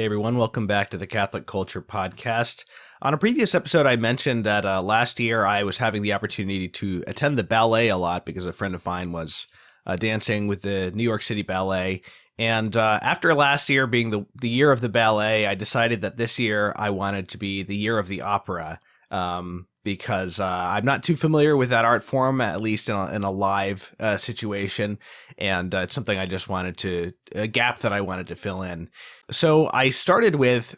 Hey everyone, welcome back to the Catholic Culture Podcast. On a previous episode, I mentioned that last year I was having the opportunity to attend the ballet a lot because a friend of mine was dancing with the New York City Ballet. And after last year being the year of the ballet, I decided that this year I wanted to be the year of the opera because I'm not too familiar with that art form, at least in a live situation. And it's something I just wanted a gap that I wanted to fill in. So I started with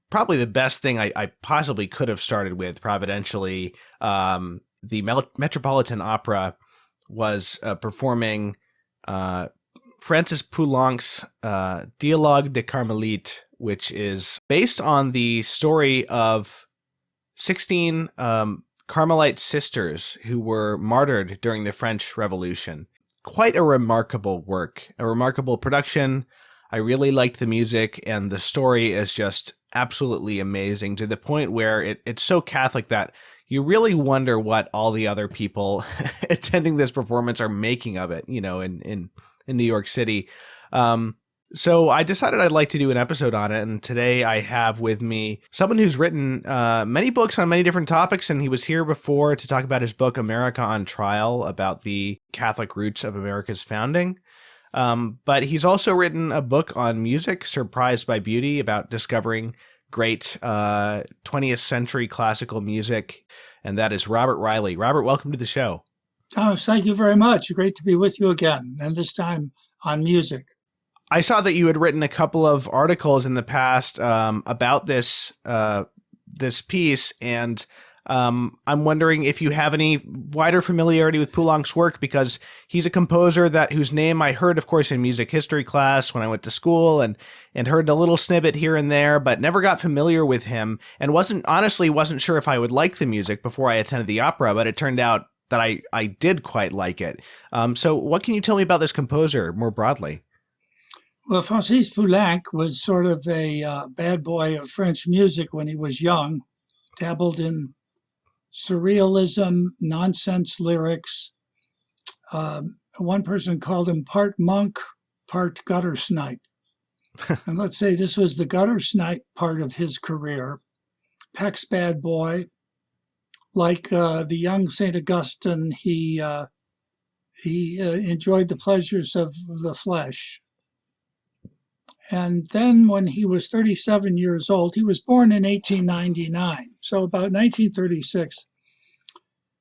probably the best thing I possibly could have started with, providentially. The Metropolitan Opera was performing Francis Poulenc's Dialogue de Carmelite, which is based on the story of 16 Carmelite sisters who were martyred during the French Revolution. Quite a remarkable work, a remarkable production. I really liked the music, and the story is just absolutely amazing, to the point where it's so Catholic that you really wonder what all the other people attending this performance are making of it, you know, in New York City. So I decided I'd like to do an episode on it, and today I have with me someone who's written many books on many different topics, and he was here before to talk about his book, America on Trial, about the Catholic roots of America's founding. But he's also written a book on music, Surprised by Beauty, about discovering great 20th century classical music, and that is Robert Reilly. Robert, welcome to the show. Oh, thank you very much. Great to be with you again, and this time on music. I saw that you had written a couple of articles in the past about this piece, and I'm wondering if you have any wider familiarity with Poulenc's work, because he's a composer whose name I heard, of course, in music history class when I went to school, and heard a little snippet here and there, but never got familiar with him, and wasn't sure if I would like the music before I attended the opera, but it turned out that I did quite like it. So what can you tell me about this composer more broadly? Well, Francis Poulenc was sort of a bad boy of French music when he was young, dabbled in surrealism, nonsense lyrics. One person called him part monk, part gutter snipe. And let's say this was the gutter snipe part of his career. Peck's bad boy. Like the young St. Augustine, he enjoyed the pleasures of the flesh. And then when he was 37 years old, he was born in 1899. So about 1936,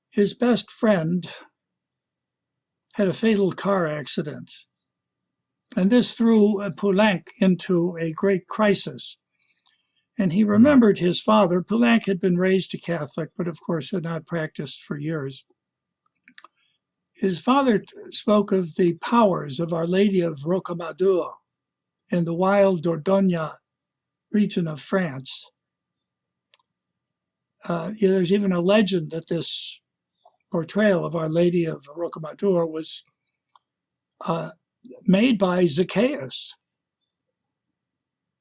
his best friend had a fatal car accident. And this threw Poulenc into a great crisis. And he remembered his father. Poulenc had been raised a Catholic, but of course had not practiced for years. His father spoke of the powers of Our Lady of Rocamadour in the wild Dordogne region of France. There's even a legend that this portrayal of Our Lady of Rocamadour was made by Zacchaeus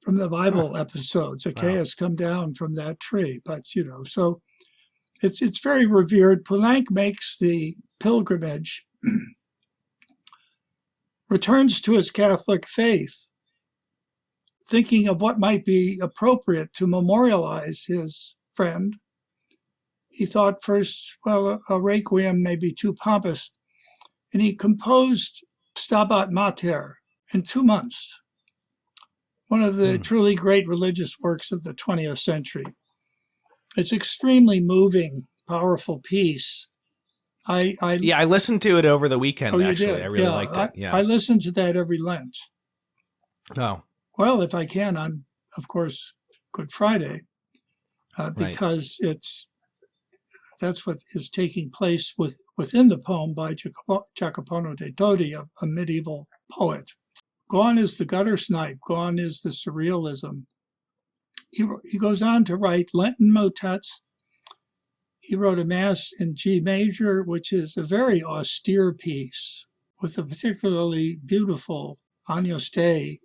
from the Bible episode. Zacchaeus come down from that tree, but so it's very revered. Poulenc makes the pilgrimage, returns to his Catholic faith, thinking of what might be appropriate to memorialize his friend. He thought first, well, a requiem may be too pompous, and he composed Stabat Mater in 2 months, one of the truly great religious works of the 20th century. It's extremely moving, powerful piece. I listened to it over the weekend. Oh, actually, you did? I really liked it. Yeah, I listen to that every Lent. Oh, well, if I can, on, of course, Good Friday, because that's what is taking place within the poem by Jacopo de Todi, a medieval poet. Gone is the gutter snipe, gone is the surrealism. He goes on to write Lenten motets. He wrote a Mass in G major, which is a very austere piece with a particularly beautiful Agnus Dei.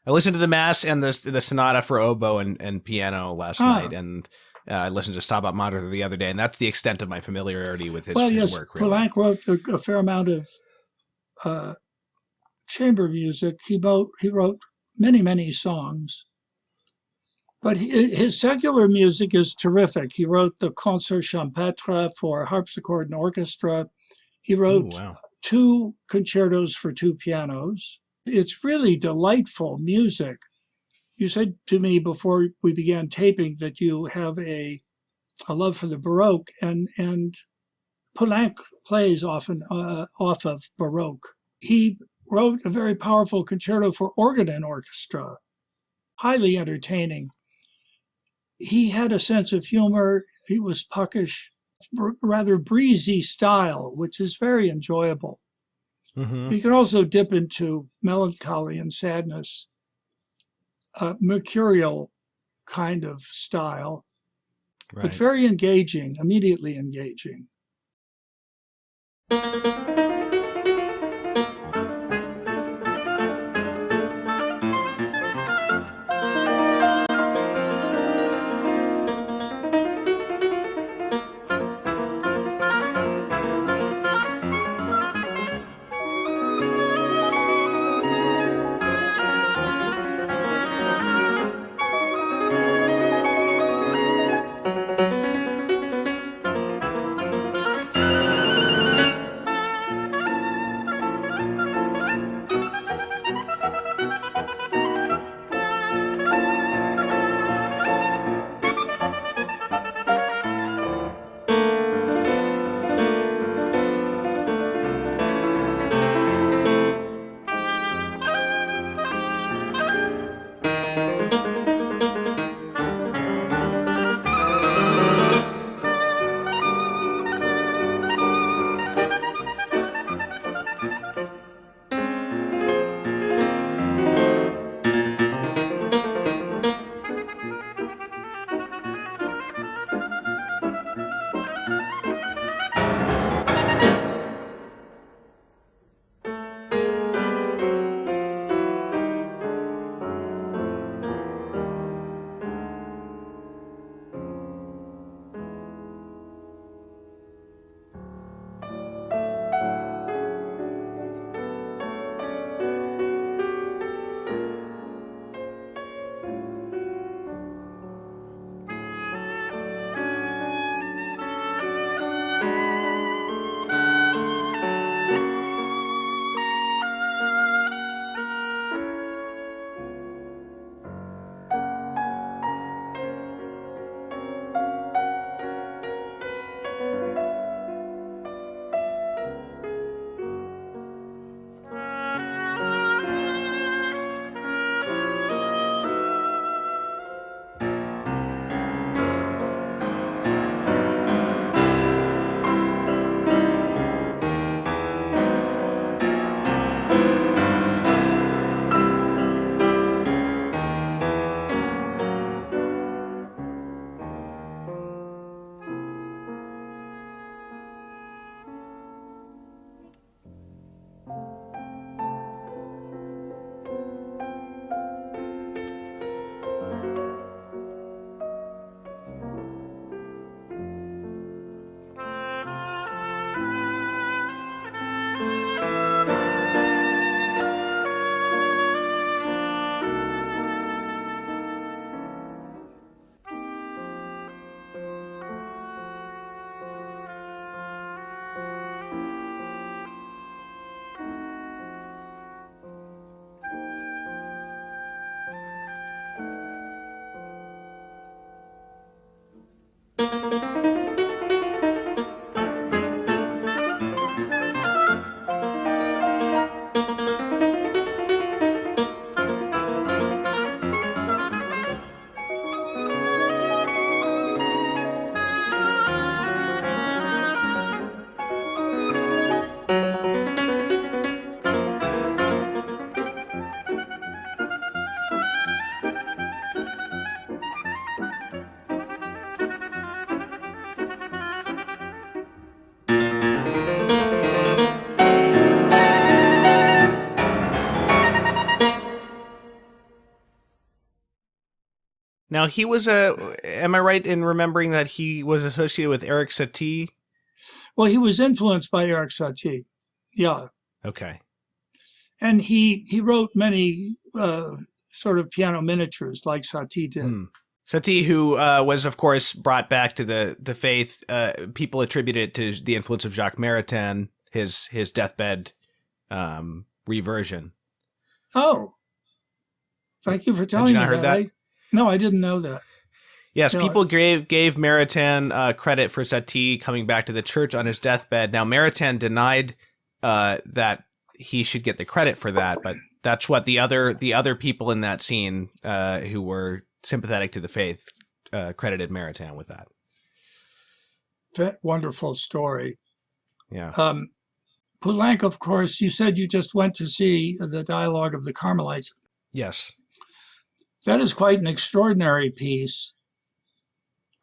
I listened to the Mass and the Sonata for oboe and piano last night, and I listened to Stabat Mater the other day, and that's the extent of my familiarity with his work. Really. Poulenc wrote a fair amount of chamber music. He wrote many songs, but his secular music is terrific. He wrote the Concert Champêtre for harpsichord and orchestra. He wrote 2 concertos for 2 pianos. It's really delightful music. You said to me before we began taping that you have a love for the Baroque, and Poulenc plays often off of Baroque. He wrote a very powerful concerto for organ and orchestra, highly entertaining. He had a sense of humor. He was puckish, rather breezy style, which is very enjoyable. Mm-hmm. You can also dip into melancholy and sadness, mercurial kind of style, but very engaging, immediately engaging. Now he was am I right in remembering that he was associated with Eric Satie? Well, he was influenced by Eric Satie. Yeah. Okay. And he wrote many sort of piano miniatures like Satie did. Satie, who was, of course, brought back to the faith. People attribute it to the influence of Jacques Maritain, his deathbed reversion. Oh, thank you for telling me that. Heard that? No, I didn't know that. Yes, people gave Maritain credit for Satie coming back to the church on his deathbed. Now, Maritain denied that he should get the credit for that, but that's what the other people in that scene who were sympathetic to the faith credited Maritain with that. That wonderful story. Yeah. Poulenc, of course, you said you just went to see the Dialogue of the Carmelites. Yes. That is quite an extraordinary piece.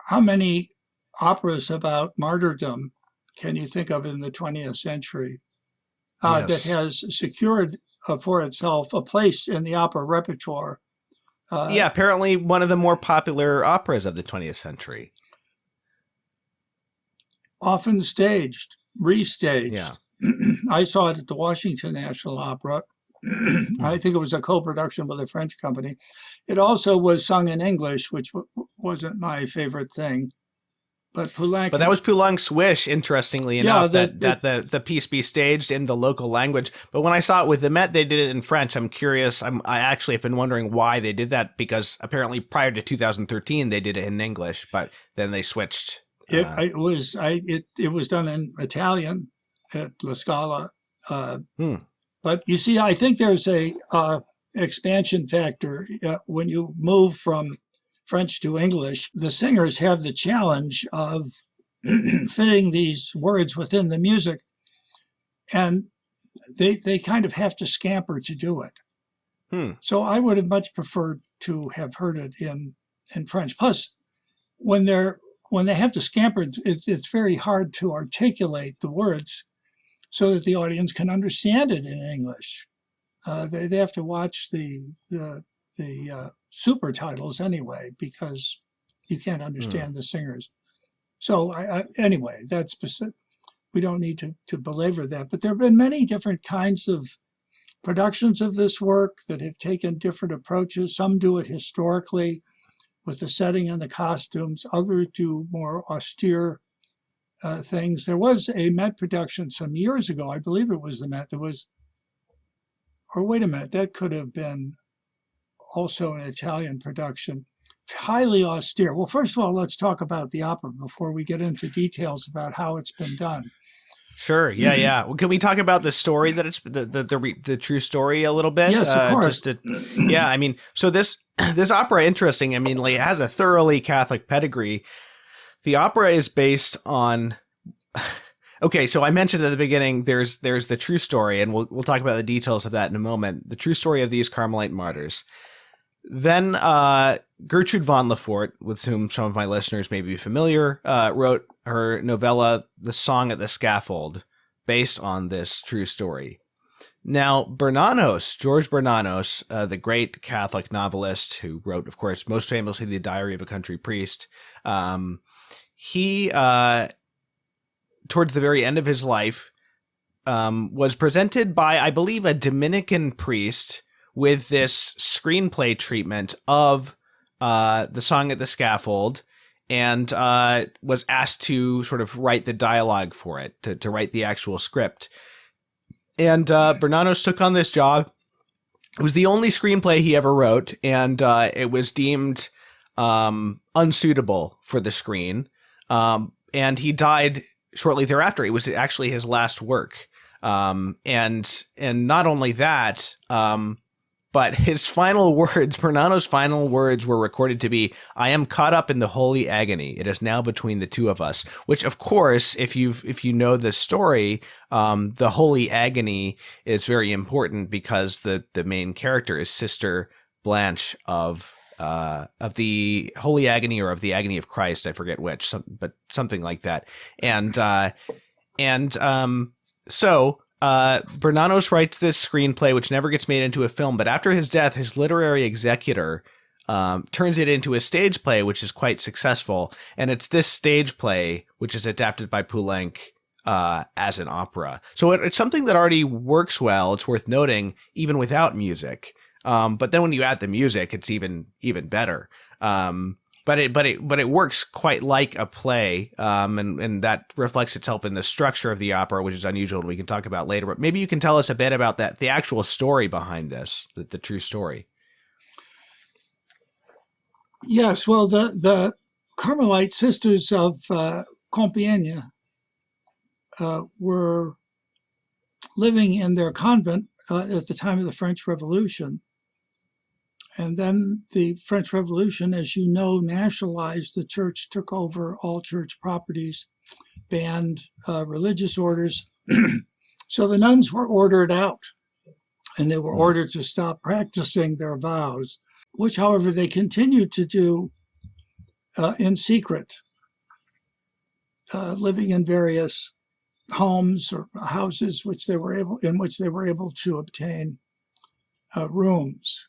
How many operas about martyrdom can you think of in the 20th century that has secured for itself a place in the opera repertoire? Apparently one of the more popular operas of the 20th century. Often staged, restaged. Yeah. I saw it at the Washington National Opera. I think it was a co-production with a French company. It also was sung in English, which wasn't my favorite thing. But Poulenc. But that was Poulenc's wish, interestingly enough, that the piece be staged in the local language. But when I saw it with the Met, they did it in French. I'm curious. I actually have been wondering why they did that, because apparently prior to 2013 they did it in English, but then they switched. It was done in Italian at La Scala. But you see, I think there's a expansion factor when you move from French to English. The singers have the challenge of fitting these words within the music, and they kind of have to scamper to do it. So I would have much preferred to have heard it in French. Plus, when they have to scamper, it's very hard to articulate the words so that the audience can understand it in English. They have to watch the super titles anyway, because you can't understand the singers. So anyway, that's specific. We don't need to belabor that. But there have been many different kinds of productions of this work that have taken different approaches. Some do it historically with the setting and the costumes. Others do more austere things. There was a Met production some years ago. I believe it was the Met. Or wait a minute, that could have been also an Italian production. Highly austere. Well, first of all, let's talk about the opera before we get into details about how it's been done. Sure. Yeah. Well, can we talk about the story that it's the true story a little bit? Yes, of course. I mean, so this opera, interesting. I mean, like, it has a thoroughly Catholic pedigree. The opera is based on. Okay, so I mentioned at the beginning there's the true story, and we'll talk about the details of that in a moment. The true story of these Carmelite martyrs. Then Gertrud von Lefort, with whom some of my listeners may be familiar, wrote her novella "The Song at the Scaffold," based on this true story. Now, Bernanos, Georges Bernanos, the great Catholic novelist who wrote, of course, most famously The Diary of a Country Priest, he, towards the very end of his life, was presented by, I believe, a Dominican priest with this screenplay treatment of The Song at the Scaffold, and was asked to sort of write the dialogue for it, to write the actual script. And Bernanos took on this job. It was the only screenplay he ever wrote, and it was deemed unsuitable for the screen. And he died shortly thereafter. It was actually his last work. And not only that, but his final words, Bernanos' final words, were recorded to be, "I am caught up in the holy agony. It is now between the two of us." Which, of course, if you know this story, the holy agony is very important, because the main character is Sister Blanche of the holy agony, or of the agony of Christ. I forget which, but something like that. So Bernanos writes this screenplay, which never gets made into a film. But after his death, his literary executor turns it into a stage play, which is quite successful. And it's this stage play which is adapted by Poulenc as an opera. So it's something that already works well. It's worth noting, even without music. But then when you add the music, it's even better. But it works quite like a play, and that reflects itself in the structure of the opera, which is unusual, and we can talk about later. But maybe you can tell us a bit about that, the actual story behind this, the true story. Yes, well, the Carmelite sisters of Compiègne were living in their convent at the time of the French Revolution. And then the French Revolution, as you know, nationalized the church, took over all church properties, banned religious orders. So the nuns were ordered out, and they were ordered to stop practicing their vows, which, however, they continued to do in secret, living in various homes or houses in which they were able to obtain rooms.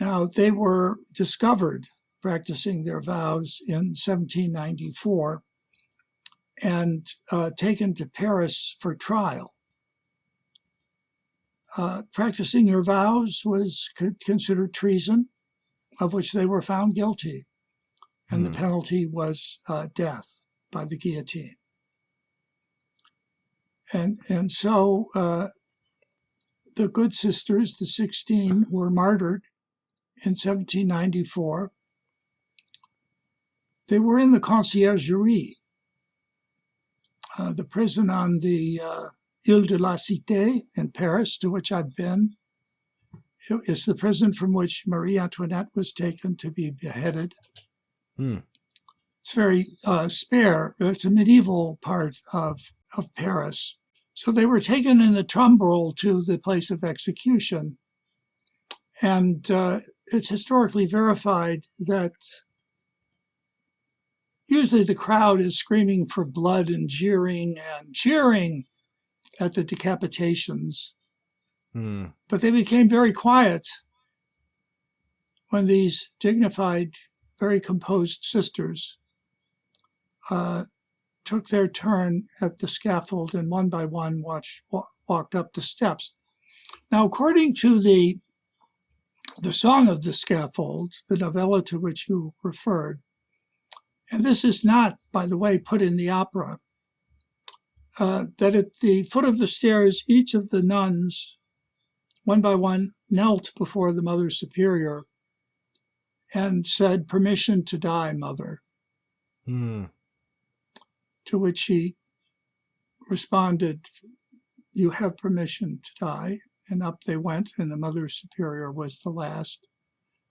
Now, they were discovered practicing their vows in 1794 and taken to Paris for trial. Practicing your vows was considered treason, of which they were found guilty, and the penalty was death by the guillotine. And so the good sisters, the 16, were martyred in 1794. They were in the Conciergerie, the prison on the Ile de la Cité in Paris, to which I've been. It's the prison from which Marie Antoinette was taken to be beheaded. It's very spare. It's a medieval part of Paris. So they were taken in the tumbril to the place of execution. And it's historically verified that usually the crowd is screaming for blood and jeering and cheering at the decapitations. But they became very quiet when these dignified, very composed sisters took their turn at the scaffold and one by one walked up the steps. Now, according to the Song of the Scaffold, the novella to which you referred, and this is not, by the way, put in the opera, that at the foot of the stairs, each of the nuns, one by one, knelt before the Mother Superior and said, "Permission to die, Mother." To which she responded, "You have permission to die." And up they went, and the Mother Superior was the last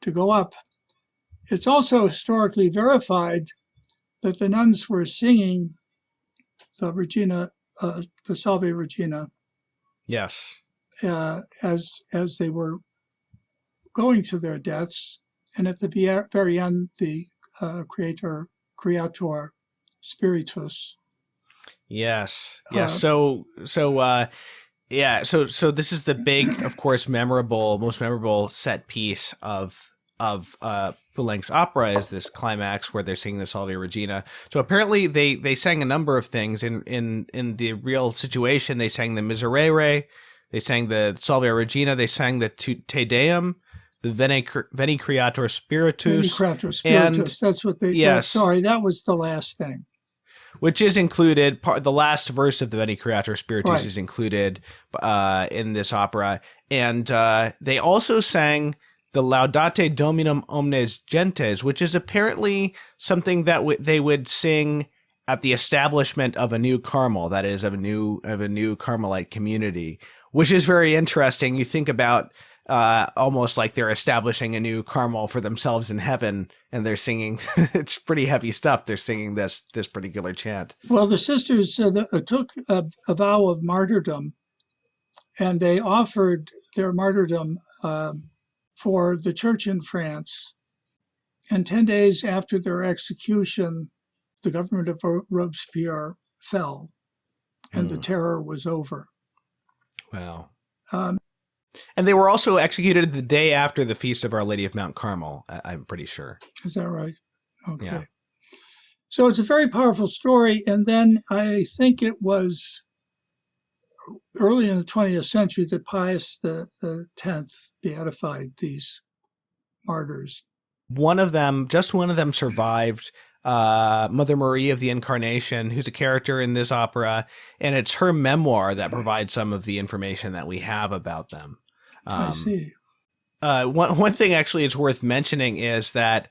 to go up. It's also historically verified that the nuns were singing the Regina, the Salve Regina. Yes. As they were going to their deaths, and at the very end, the Creator Spiritus. Yes. Yes. So this is the big, of course, most memorable set piece of Poulenc's opera, is this climax where they're singing the Salve Regina. So apparently they sang a number of things in the real situation. They sang the Miserere, they sang the Salve Regina, they sang the Te Deum, the Veni Creator Spiritus. Veni Creator Spiritus. That's what they. Yes. Sorry, that was the last thing. Which is included, the last verse of the Veni Creator Spiritus is included in this opera. And they also sang the Laudate Dominum Omnes Gentes, which is apparently something that they would sing at the establishment of a new Carmel, that is, of a new Carmelite community, which is very interesting. You think about almost like they're establishing a new Carmel for themselves in heaven, and they're singing. It's pretty heavy stuff. They're singing this particular chant. Well, the sisters took a vow of martyrdom, and they offered their martyrdom for the church in France. And 10 days after their execution, the government of Robespierre fell, and the terror was over. Wow. And they were also executed the day after the Feast of Our Lady of Mount Carmel, I'm pretty sure. Is that right? Okay. Yeah. So it's a very powerful story. And then I think it was early in the 20th century that Pius the 10th beatified these martyrs. One of them survived, Mother Marie of the Incarnation, who's a character in this opera, and it's her memoir that provides some of the information that we have about them. I see. One thing actually is worth mentioning is that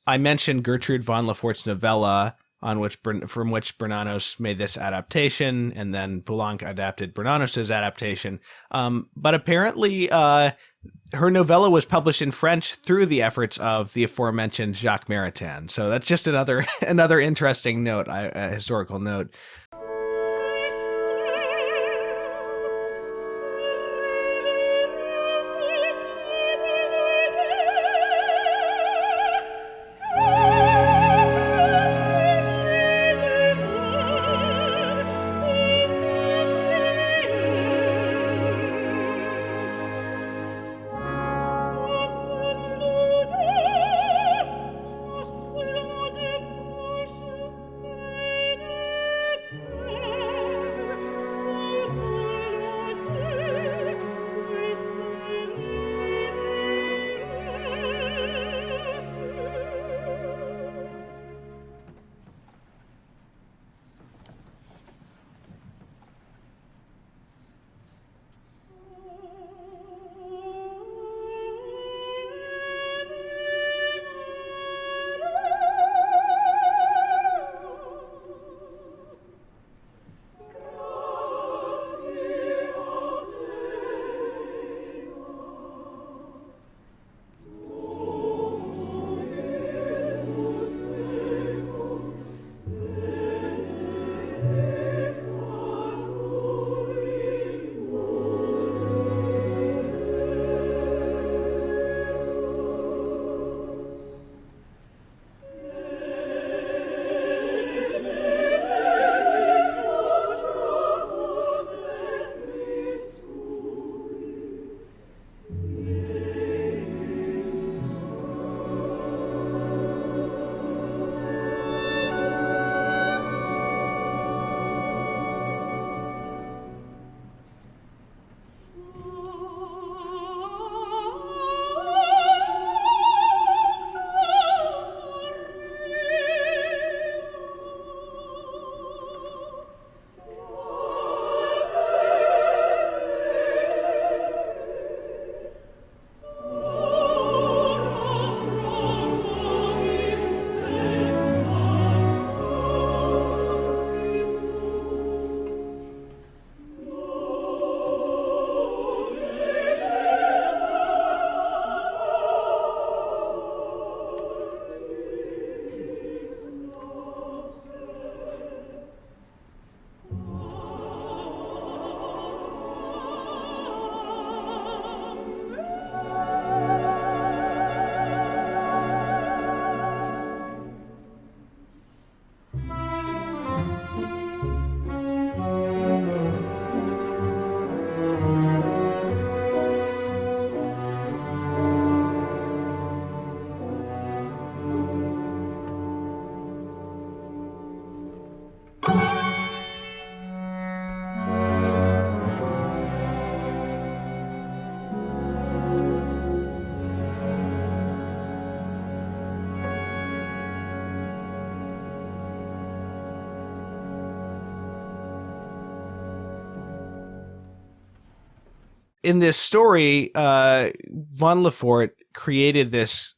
I mentioned Gertrud von Lefort's novella, from which Bernanos made this adaptation, and then Poulenc adapted Bernanos' adaptation. But apparently, her novella was published in French through the efforts of the aforementioned Jacques Maritain. So that's just another interesting note, a historical note. In this story, von Lefort created this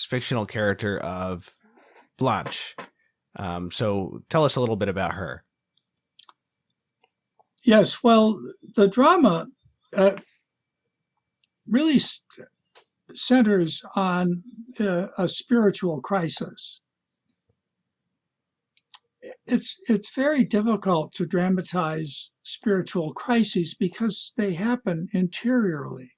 fictional character of Blanche. So tell us a little bit about her. Yes, well, the drama really centers on a spiritual crisis. It's very difficult to dramatize spiritual crises because they happen interiorly.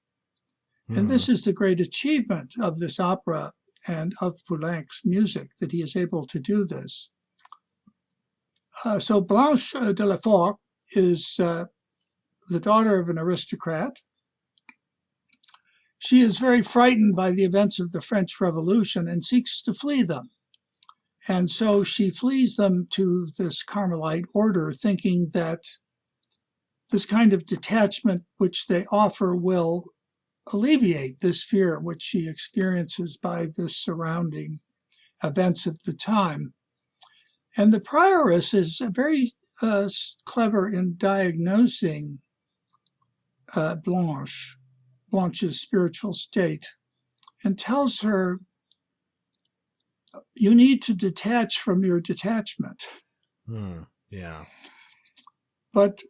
And this is the great achievement of this opera and of Poulenc's music, that he is able to do this. So Blanche de la Fort is the daughter of an aristocrat. She is very frightened by the events of the French Revolution and seeks to flee them. And so she flees them to this Carmelite order, thinking that this kind of detachment which they offer will alleviate this fear which she experiences by the surrounding events of the time. And the prioress is very clever in diagnosing Blanche's spiritual state, and tells her, you need to detach from your detachment. Yeah. But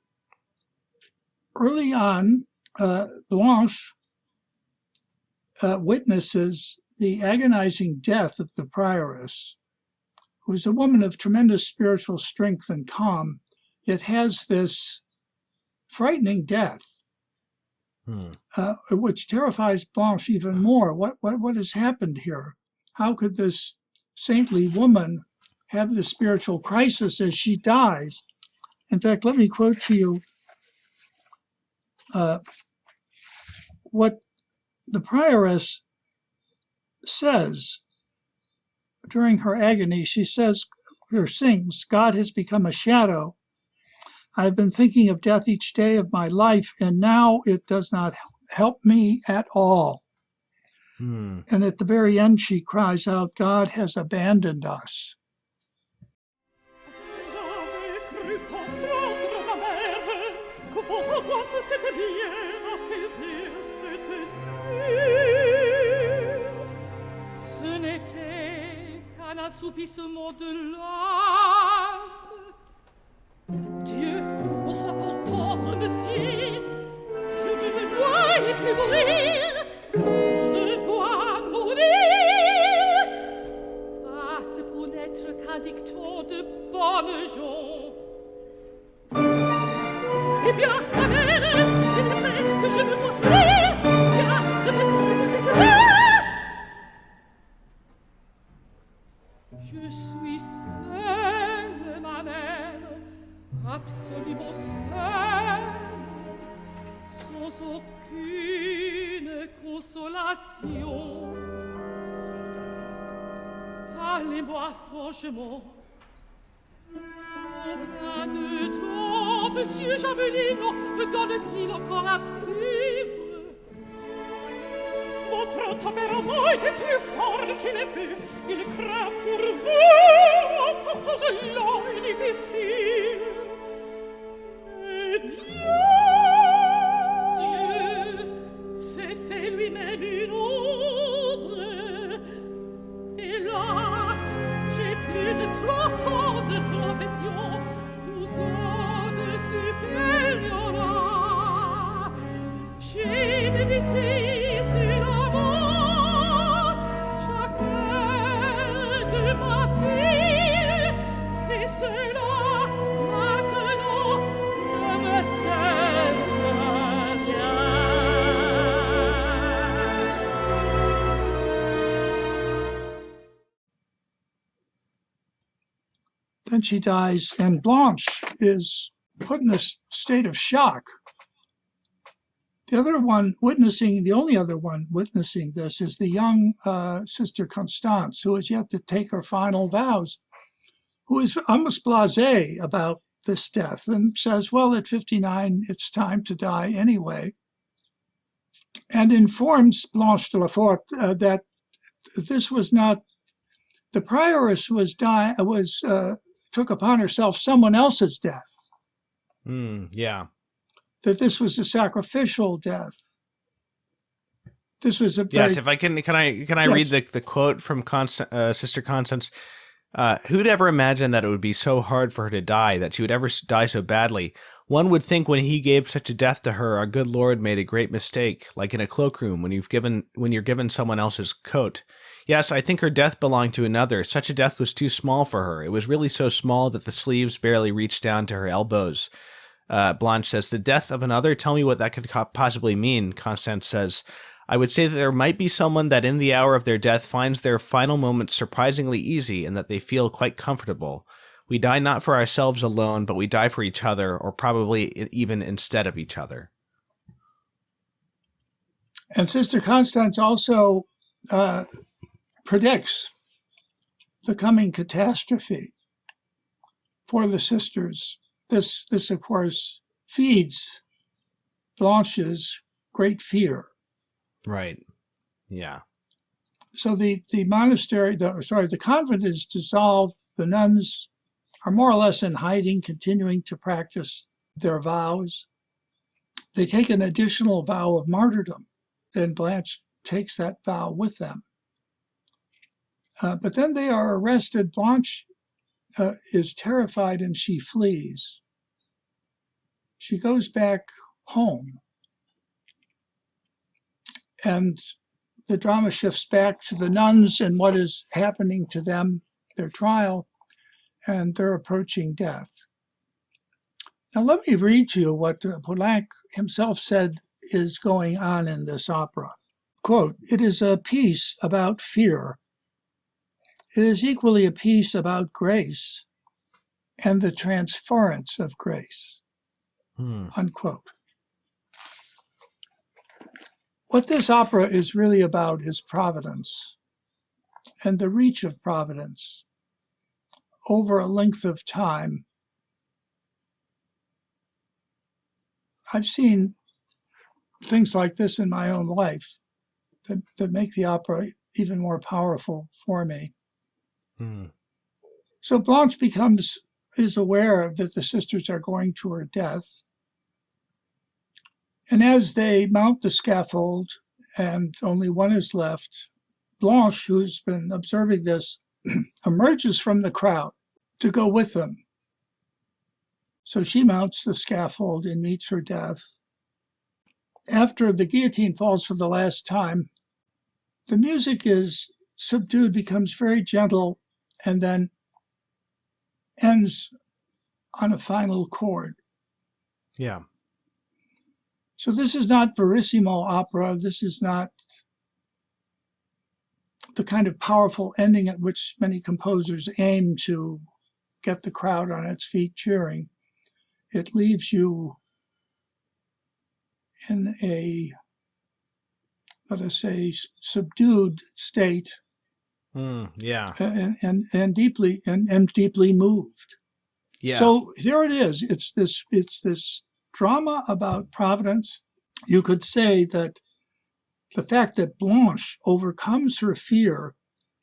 early on, Blanche witnesses the agonizing death of the prioress, who is a woman of tremendous spiritual strength and calm, yet has this frightening death, which terrifies Blanche even more. What has happened here? How could this saintly woman have this spiritual crisis as she dies? In fact, let me quote to you what the prioress says during her agony. She says, or sings, "God has become a shadow. I've been thinking of death each day of my life, and now it does not help me at all." And at the very end, she cries out, "God has abandoned us." Ce n'était qu'un assoupissement de l'âme. Dieu me soit content, monsieur. Je ne dois plus mourir. Je dois mourir. Ah, c'est pour n'être qu'un dicton de bonnes gens. Eh bien, ma mère, il est vrai que je me mourrai. Bien, je me déciderai. Je suis seule, ma mère, absolument seule, sans aucune consolation. Parlez-moi franchement. Combien de temps, monsieur Javelino, me donne-t-il encore à vivre? Votre tempérament est plus fort qu'il est vu. Il craint pour vous un passage long et difficile. Et Dieu s'est fait lui-même une ombre. Hélas, j'ai plus de 30 ans de profession, 12 ans de supériorat. J'ai médité sur la mort, chaque heure de ma vie, et cela maintenant ne me sert à rien. Then she dies, and Blanche is put in a state of shock. The only other one witnessing this is the young Sister Constance, who is yet to take her final vows, who is almost blasé about this death and says, well, at 59, it's time to die anyway, and informs Blanche de la Forte that this was not, the prioress took upon herself someone else's death. Yeah. That this was a sacrificial death. This was a yes. If I can I yes. read the quote from Sister Constance? Who'd ever imagine that it would be so hard for her to die, that she would ever die so badly? One would think when he gave such a death to her, our good Lord made a great mistake, like in a cloakroom when you're given someone else's coat. Yes, I think her death belonged to another. Such a death was too small for her. It was really so small that the sleeves barely reached down to her elbows. Blanche says, the death of another? Tell me what that could possibly mean. Constance says, I would say that there might be someone that in the hour of their death finds their final moments surprisingly easy and that they feel quite comfortable. We die not for ourselves alone, but we die for each other, or probably even instead of each other. And Sister Constance also predicts the coming catastrophe for the sisters. This, of course, feeds Blanche's great fear. Right. Yeah. So the convent is dissolved. The nuns are more or less in hiding, continuing to practice their vows. They take an additional vow of martyrdom, and Blanche takes that vow with them. But then they are arrested. Blanche is terrified and she flees. She goes back home. And the drama shifts back to the nuns and what is happening to them, their trial, and they're approaching death. Now, let me read to you what Poulenc himself said is going on in this opera. Quote, "It is a piece about fear. It is equally a piece about grace and the transference of grace." Unquote. What this opera is really about is providence and the reach of providence over a length of time. I've seen things like this in my own life that make the opera even more powerful for me. So Blanche is aware that the sisters are going to her death. And as they mount the scaffold and only one is left, Blanche, who's been observing this, emerges from the crowd to go with them. So she mounts the scaffold and meets her death. After the guillotine falls for the last time, the music is subdued, becomes very gentle, and then ends on a final chord. Yeah. So this is not verissimo opera. This is not the kind of powerful ending at which many composers aim to get the crowd on its feet cheering. It leaves you in a, let us say, subdued state. Yeah. And deeply moved. Yeah. So there it is. It's this drama about providence. You could say that the fact that Blanche overcomes her fear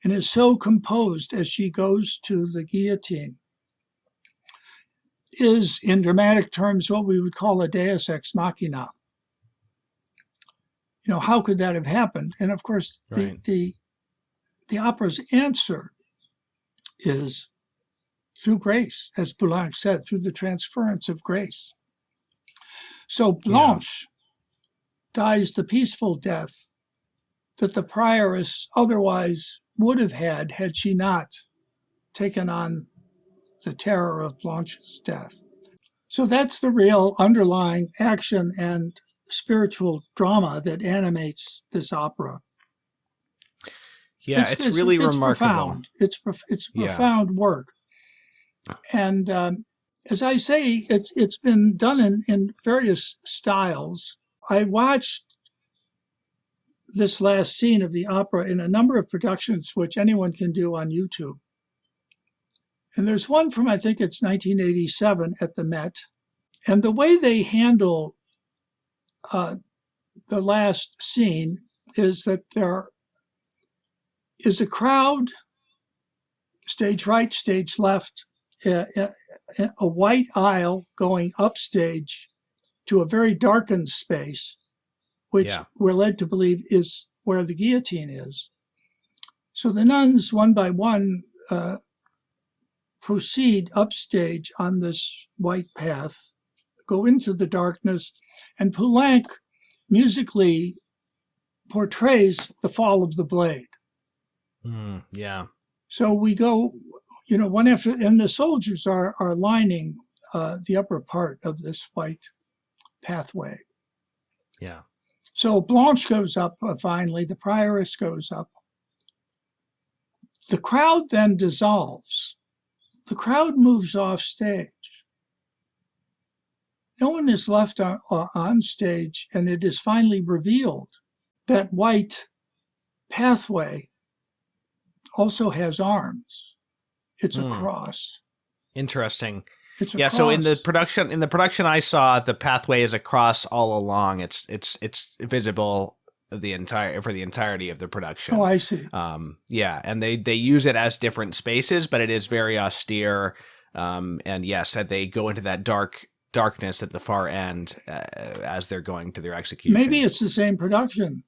and is so composed as she goes to the guillotine is, in dramatic terms, what we would call a deus ex machina. How could that have happened? And of course, right. the opera's answer is through grace, as Poulenc said, through the transference of grace. So Blanche dies the peaceful death that the prioress otherwise would have had she not taken on the terror of Blanche's death. So that's the real underlying action and spiritual drama that animates this opera. Yeah, it's really remarkable. Profound. It's profound work. And as I say, it's been done in various styles. I watched this last scene of the opera in a number of productions, which anyone can do on YouTube. And there's one from, I think it's 1987 at the Met. And the way they handle the last scene is that there is a crowd, stage right, stage left, a white aisle going upstage to a very darkened space, which we're led to believe is where the guillotine is. So the nuns, one by one, proceed upstage on this white path, go into the darkness, and Poulenc musically portrays the fall of the blade. So we go, one after, and the soldiers are lining the upper part of this white pathway. Yeah. So Blanche goes up finally, the prioress goes up. The crowd then dissolves. The crowd moves off stage. No one is left on stage, and it is finally revealed that white pathway also has arms. It's a cross. Interesting. It's a Yeah, cross. so in the production I saw, the pathway is a cross all along. It's visible for the entirety of the production. Oh, I see. Yeah, and they use it as different spaces, but it is very austere. And yes, that they go into that darkness at the far end as they're going to their execution. Maybe it's the same production.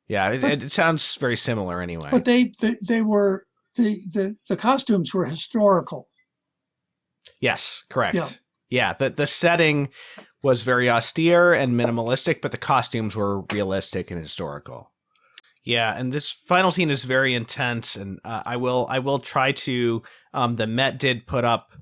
Yeah, it sounds very similar anyway. But they were the costumes were historical. Yes, correct. Yeah, the setting was very austere and minimalistic, but the costumes were realistic and historical. Yeah, and this final scene is very intense, and I will try to. The Met did put up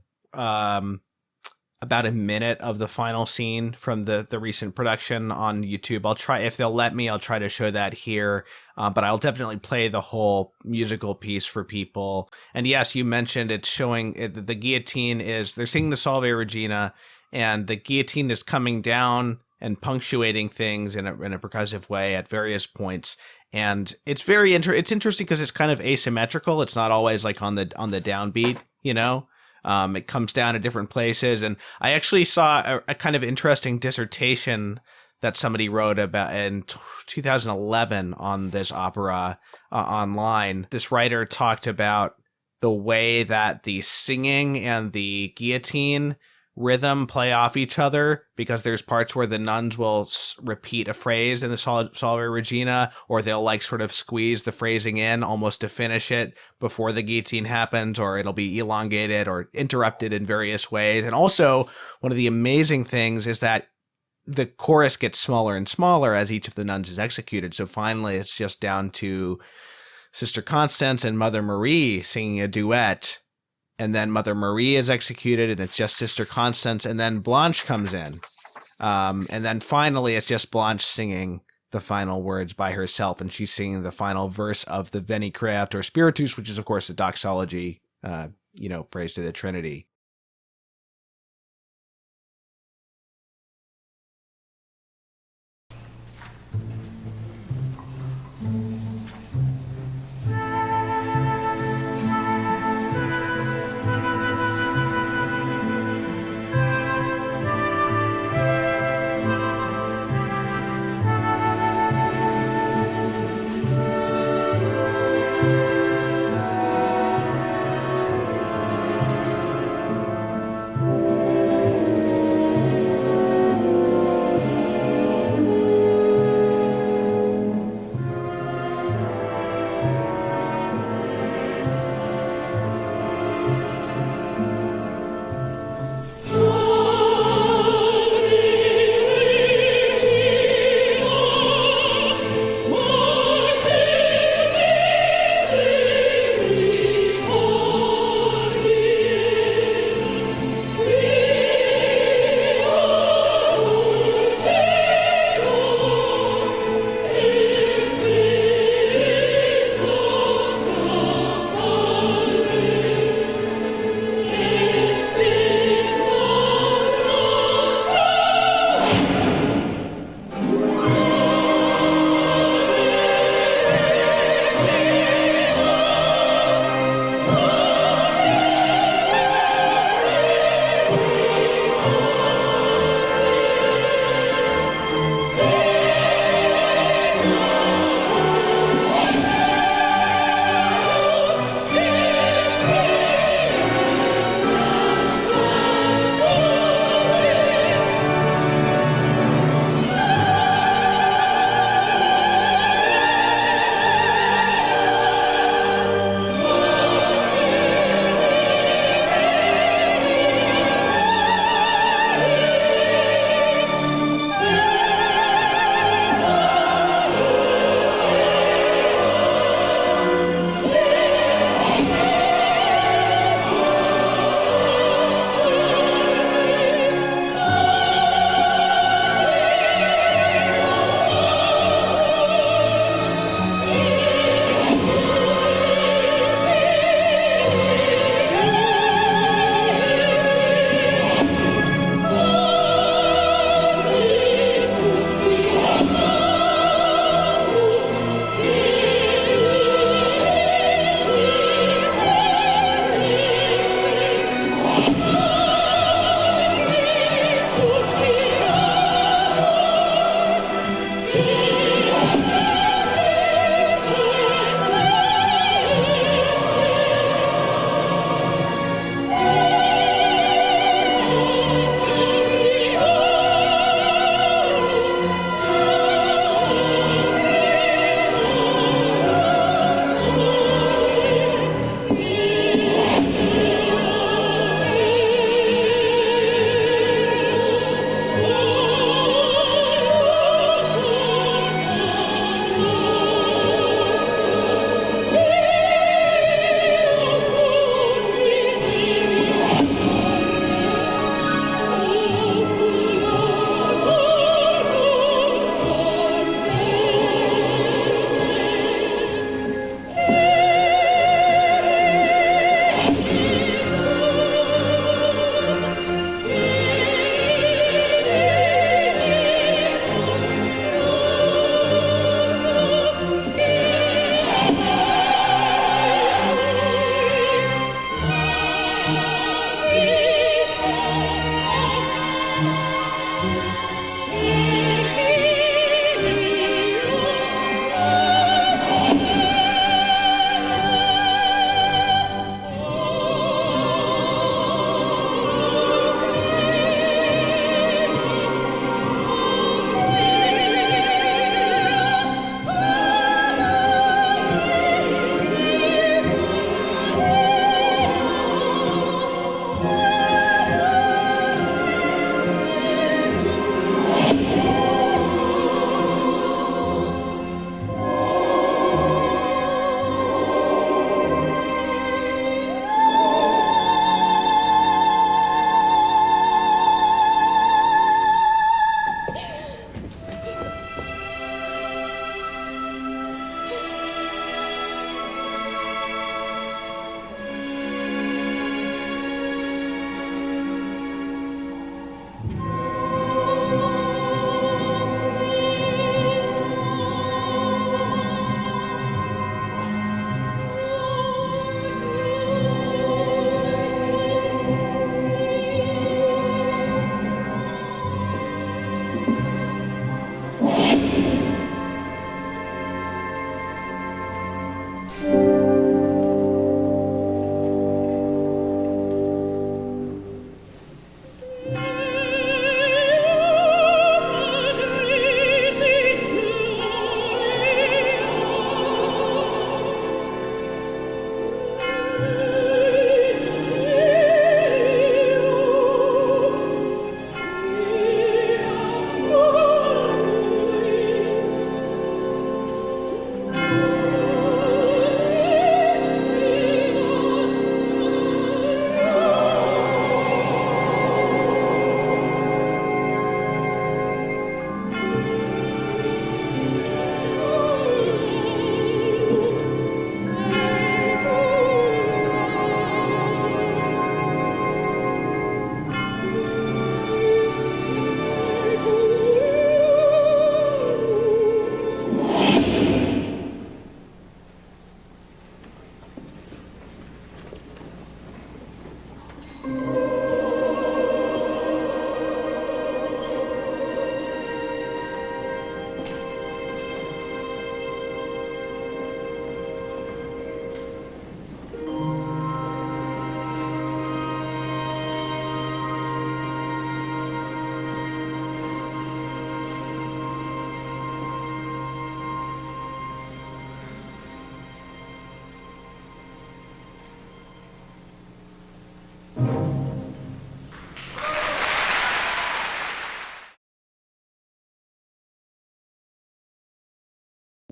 about a minute of the final scene from the recent production on YouTube. I'll try, if they'll let me, I'll try to show that here. But I'll definitely play the whole musical piece for people. And yes, you mentioned it's showing the guillotine is, they're singing the Salve Regina, and the guillotine is coming down and punctuating things in a percussive way at various points. And it's very it's interesting because it's kind of asymmetrical. It's not always like on the downbeat, you know. It comes down at different places. And I actually saw a kind of interesting dissertation that somebody wrote about in 2011 on this opera online. This writer talked about the way that the singing and the guillotine rhythm play off each other, because there's parts where the nuns will repeat a phrase in the Salve Regina, or they'll like sort of squeeze the phrasing in almost to finish it before the guillotine happens, or it'll be elongated or interrupted in various ways. And also, one of the amazing things is that the chorus gets smaller and smaller as each of the nuns is executed. So finally, it's just down to Sister Constance and Mother Marie singing a duet. And then Mother Marie is executed, and it's just Sister Constance, and then Blanche comes in. And then finally, it's just Blanche singing the final words by herself, and she's singing the final verse of the Veni Creator Spiritus, which is, of course, the doxology, praise to the Trinity.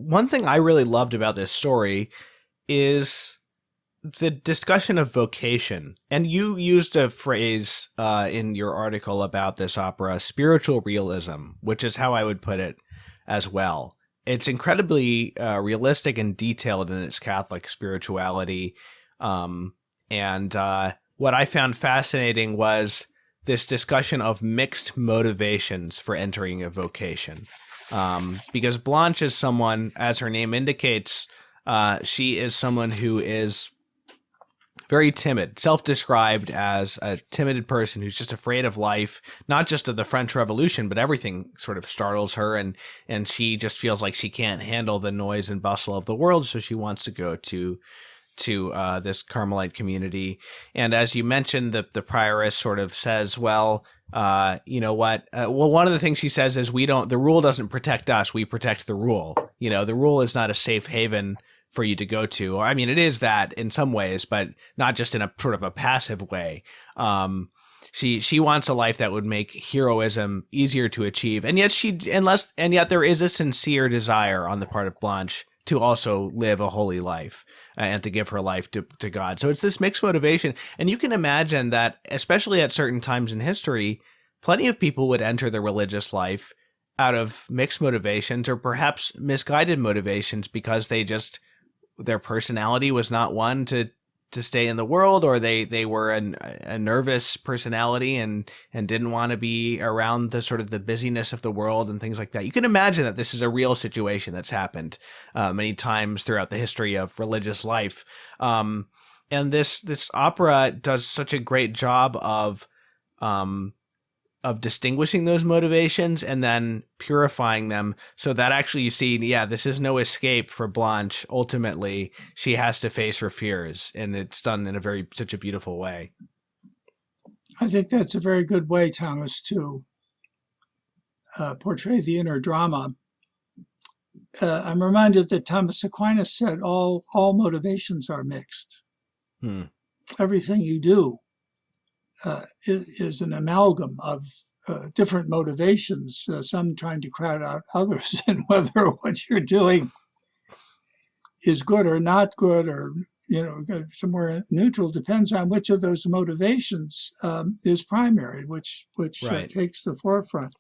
one thing I really loved about this story is the discussion of vocation. And you used a phrase in your article about this opera, spiritual realism, which is how I would put it as well. It's incredibly realistic and detailed in its Catholic spirituality. And what I found fascinating was this discussion of mixed motivations for entering a vocation. Because Blanche is someone, as her name indicates, she is someone who is very timid, self-described as a timid person who's just afraid of life, not just of the French Revolution, but everything sort of startles her, and she just feels like she can't handle the noise and bustle of the world, so she wants to go to this Carmelite community. And as you mentioned, the prioress sort of says, well, you know what? Well, one of the things she says is the rule doesn't protect us, we protect the rule. You know, the rule is not a safe haven for you to go to. I mean, it is that in some ways, but not just in a sort of a passive way. She wants a life that would make heroism easier to achieve, and yet there is a sincere desire on the part of Blanche to also live a holy life and to give her life to God. So it's this mixed motivation, and you can imagine that, especially at certain times in history, plenty of people would enter the religious life out of mixed motivations or perhaps misguided motivations because their personality was not one to stay in the world, or they were a nervous personality and didn't want to be around the sort of the busyness of the world and things like that. You can imagine that this is a real situation that's happened many times throughout the history of religious life. And this opera does such a great job of distinguishing those motivations and then purifying them, so that actually you see, this is no escape for Blanche. Ultimately, she has to face her fears, and it's done in such a beautiful way. I think that's a very good way, Thomas, to portray the inner drama. I'm reminded that Thomas Aquinas said all motivations are mixed. Everything you do is an amalgam of different motivations, some trying to crowd out others, and whether what you're doing is good or not good, or somewhere neutral, depends on which of those motivations is primary, which Right. Takes the forefront.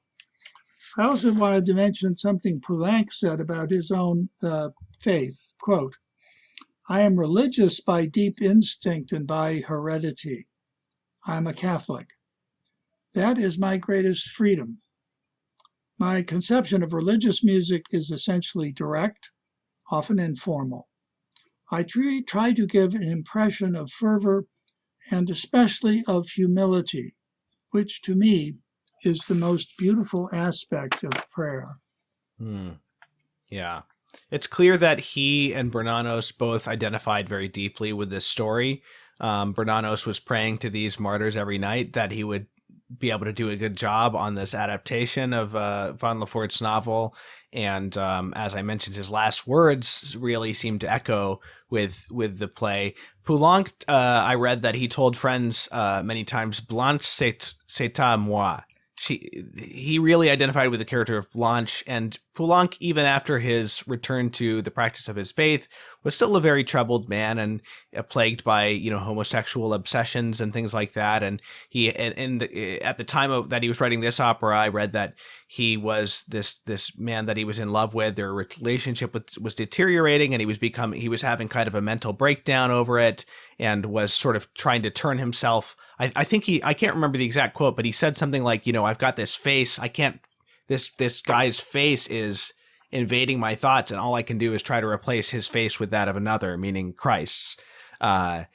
I also wanted to mention something Poulenc said about his own faith. Quote, "I am religious by deep instinct and by heredity. I'm a Catholic. That is my greatest freedom. My conception of religious music is essentially direct, often informal. I try to give an impression of fervor and especially of humility, which to me is the most beautiful aspect of prayer." Yeah. It's clear that he and Bernanos both identified very deeply with this story. Bernanos was praying to these martyrs every night that he would be able to do a good job on this adaptation of Von Lefort's novel. And as I mentioned, his last words really seemed to echo with the play. Poulenc, I read that he told friends many times, "Blanche, c'est à moi." He really identified with the character of Blanche, and Poulenc, even after his return to the practice of his faith, was still a very troubled man and plagued by homosexual obsessions and things like that. And he at the time that he was writing this opera, I read that he was this man that he was in love with. Their relationship was deteriorating, and he was having kind of a mental breakdown over it, and was sort of trying to turn himself. I can't remember the exact quote, but he said something like, I've got this face. This guy's face is invading my thoughts, and all I can do is try to replace his face with that of another, meaning Christ's. And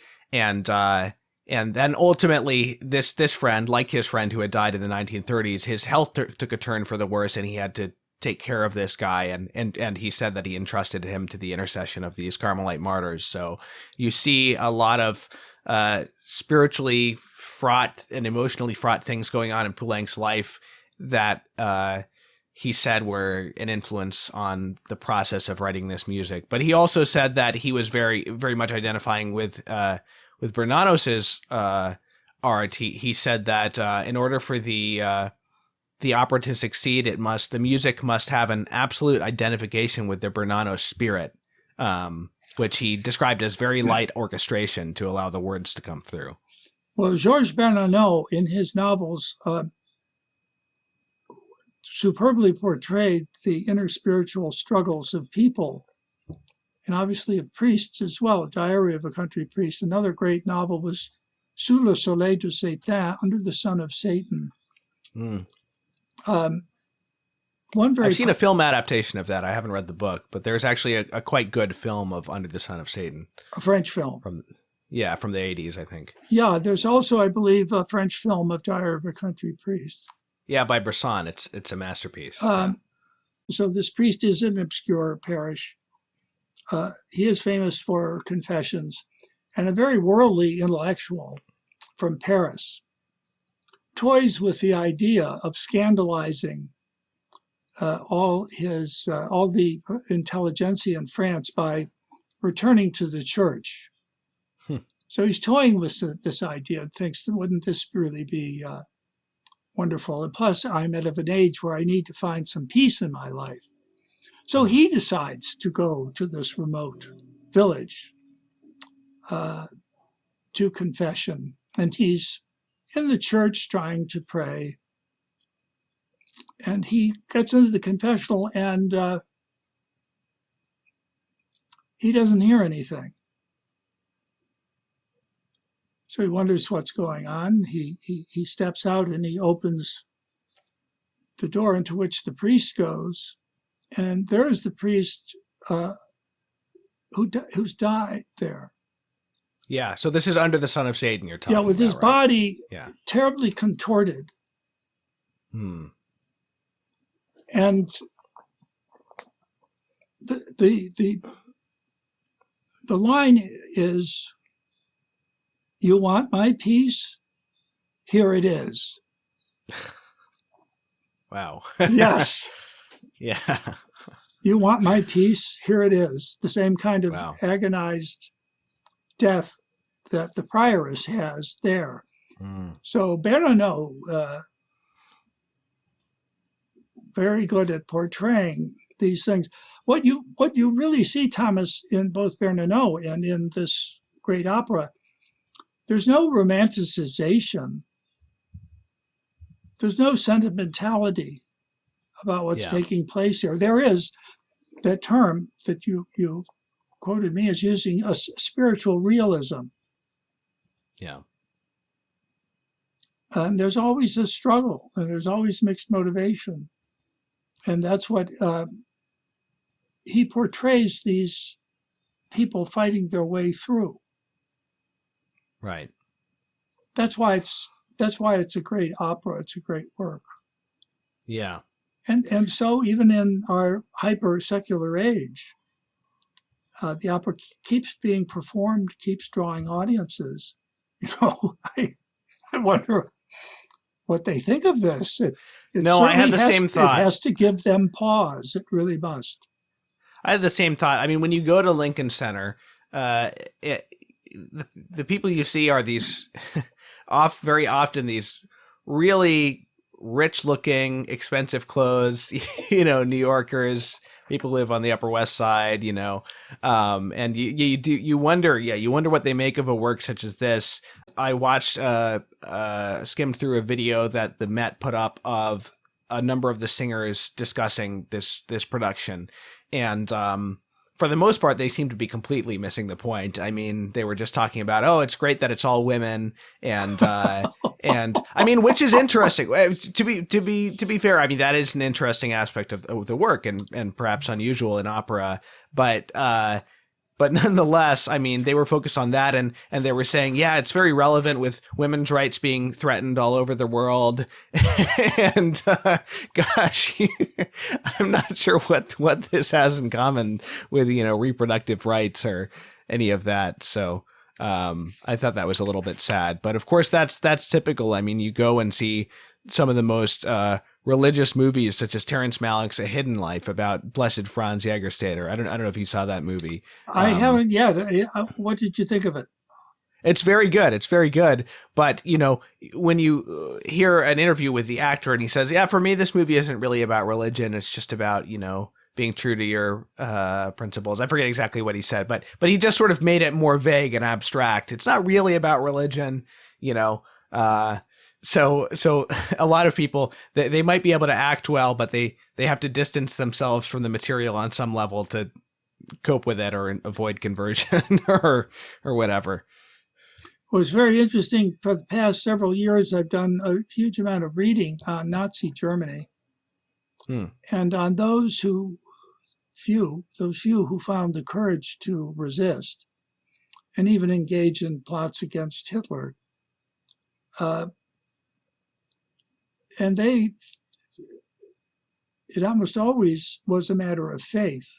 then ultimately this friend, like his friend who had died in the 1930s, his health took a turn for the worse, and he had to take care of this guy. And he said that he entrusted him to the intercession of these Carmelite martyrs. So you see a lot of spiritually fraught and emotionally fraught things going on in Poulenc's life that he said were an influence on the process of writing this music. But he also said that he was very, very much identifying with Bernanos's art. He said that in order for the the opera to succeed, the music must have an absolute identification with the Bernanos spirit, which he described as very light orchestration to allow the words to come through. Well, Georges Bernanos, in his novels, superbly portrayed the inner spiritual struggles of people, and obviously of priests as well. Diary of a Country Priest. Another great novel was Sous le soleil de Satan, Under the Sun of Satan. Mm. I've seen a film adaptation of that. I haven't read the book, but there's actually a quite good film of Under the Sun of Satan. A French film. From the 80s, I think. Yeah, there's also, I believe, a French film of Diary of a Country Priest. Yeah, by Bresson. It's a masterpiece. So this priest is an obscure parish. He is famous for confessions, and a very worldly intellectual from Paris. Toys with the idea of scandalizing all the intelligentsia in France by returning to the church. So he's toying with this idea and thinks that wouldn't this really be wonderful? And plus, I'm at an age where I need to find some peace in my life. So he decides to go to this remote village to confession, and he's in the church trying to pray. And he gets into the confessional, and he doesn't hear anything. So he wonders what's going on. He steps out and he opens the door into which the priest goes, and there is the priest who's died there. Yeah, so this is Under the Sun of Satan you're talking about. Yeah, with his right? body terribly contorted. And the line is, "You want my peace? Here it is." Wow. Yes. Yeah. "You want my peace? Here it is." The same kind of agonized death that the prioress has there. So Bernanos, very good at portraying these things. What you really see, Thomas, in both Bernanos and in this great opera, there's no romanticization. There's no sentimentality about what's taking place here. There is that term that you quoted me as using, a spiritual realism. Yeah. And there's always a struggle, and there's always mixed motivation. And that's what he portrays, these people fighting their way through. Right. That's why it's a great opera. It's a great work. Yeah. And so even in our hyper secular age, the opera keeps being performed, keeps drawing audiences. I wonder what they think of this. I had the same thought. It has to give them pause. It really must. I had the same thought. I mean, when you go to Lincoln Center, the people you see are these very often these really rich-looking, expensive clothes, New Yorkers, people who live on the Upper West Side, and you wonder what they make of a work such as this. I watched, skimmed through a video that the Met put up of a number of the singers discussing this production, and for the most part, they seem to be completely missing the point. I mean, they were just talking about, it's great that it's all women, and I mean, which is interesting. To be fair, I mean, that is an interesting aspect of the work, and perhaps unusual in opera, but nonetheless, I mean, they were focused on that, and they were saying, it's very relevant with women's rights being threatened all over the world. And gosh, I'm not sure what this has in common with, reproductive rights or any of that. So I thought that was a little bit sad. But of course, that's typical. I mean, you go and see some of the most religious movies, such as Terrence Malick's A Hidden Life about Blessed Franz Jägerstätter. I don't know if you saw that movie. I haven't yet. What did you think of it? It's very good. It's very good. But, you know, when you hear an interview with the actor and he says, yeah, for me, this movie isn't really about religion. It's just about, you know, being true to your principles. I forget exactly what he said, but he just sort of made it more vague and abstract. It's not really about religion, you know. So a lot of people, they might be able to act well, but they have to distance themselves from the material on some level to cope with it or avoid conversion or whatever. It was very interesting. For the past several years, I've done a huge amount of reading on Nazi Germany, and on those few who found the courage to resist and even engage in plots against Hitler. And it almost always was a matter of faith.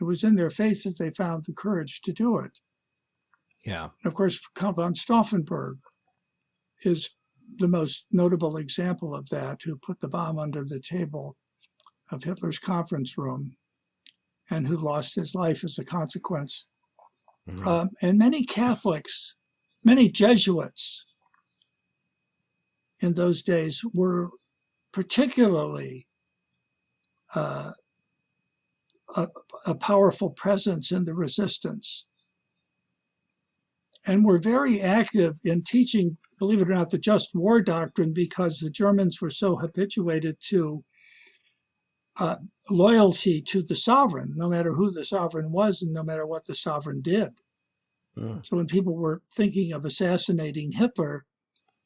It was in their faith that they found the courage to do it. Yeah. And of course, Count von Stauffenberg is the most notable example of that, who put the bomb under the table of Hitler's conference room and who lost his life as a consequence. And many Catholics, many Jesuits in those days were particularly a powerful presence in the resistance, and were very active in teaching, believe it or not, the just war doctrine, because the Germans were so habituated to loyalty to the sovereign, no matter who the sovereign was and no matter what the sovereign did. So when people were thinking of assassinating Hitler,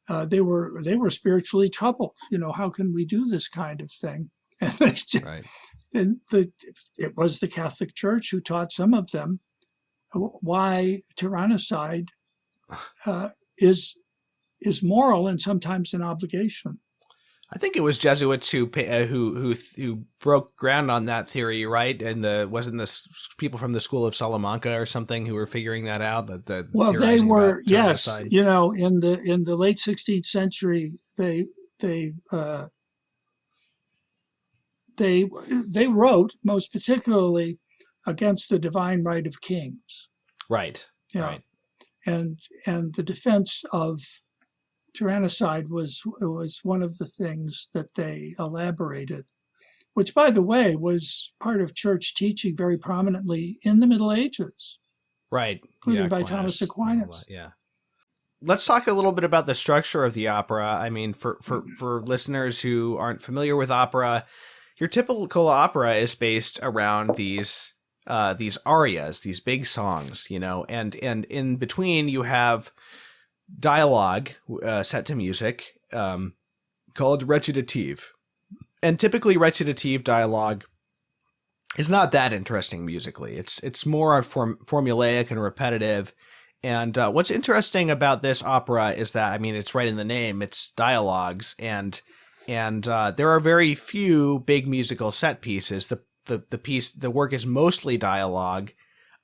they were spiritually troubled. You know, how can we do this kind of thing? And they just, and it was the Catholic Church who taught some of them why tyrannicide is moral and sometimes an obligation. I think it was Jesuits who broke ground on that theory, right? And wasn't this people from the School of Salamanca or something who were figuring that out? Well, they were, yes. You know, in the late 16th century, they wrote most particularly against the divine right of kings. Right. Yeah. Right. And the defense of tyrannicide was one of the things that they elaborated, which, by the way, was part of church teaching very prominently in the Middle Ages. Right. Including by Thomas Aquinas. Yeah. Let's talk a little bit about the structure of the opera. I mean, for listeners who aren't familiar with opera, your typical opera is based around these arias, these big songs, you know, and in between you have dialogue set to music called recitative. And typically recitative dialogue is not that interesting musically. It's more formulaic and repetitive. And what's interesting about this opera is that, I mean, it's right in the name, it's dialogues, and there are very few big musical set pieces. The work is mostly dialogue.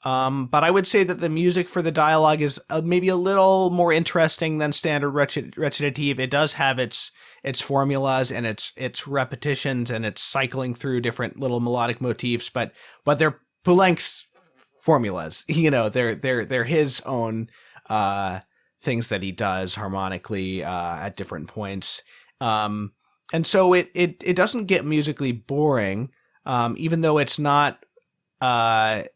But I would say that the music for the dialogue is maybe a little more interesting than standard recitative. It does have its formulas and its repetitions and its cycling through different little melodic motifs, but they're Poulenc's formulas. You know, they're his own things that he does harmonically at different points. And so it doesn't get musically boring, even though it's not to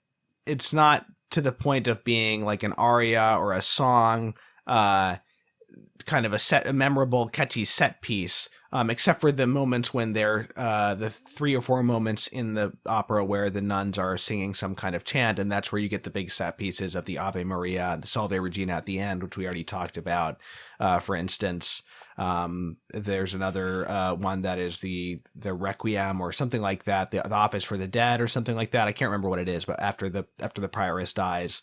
the point of being like an aria or a song, kind of a memorable, catchy set piece, except for the moments when they're the 3 or 4 moments in the opera where the nuns are singing some kind of chant, and that's where you get the big set pieces of the Ave Maria and the Salve Regina at the end, which we already talked about, for instance. There's another one that is the Requiem or something like that, the Office for the Dead or something like that. I can't remember what it is, but after the prioress dies.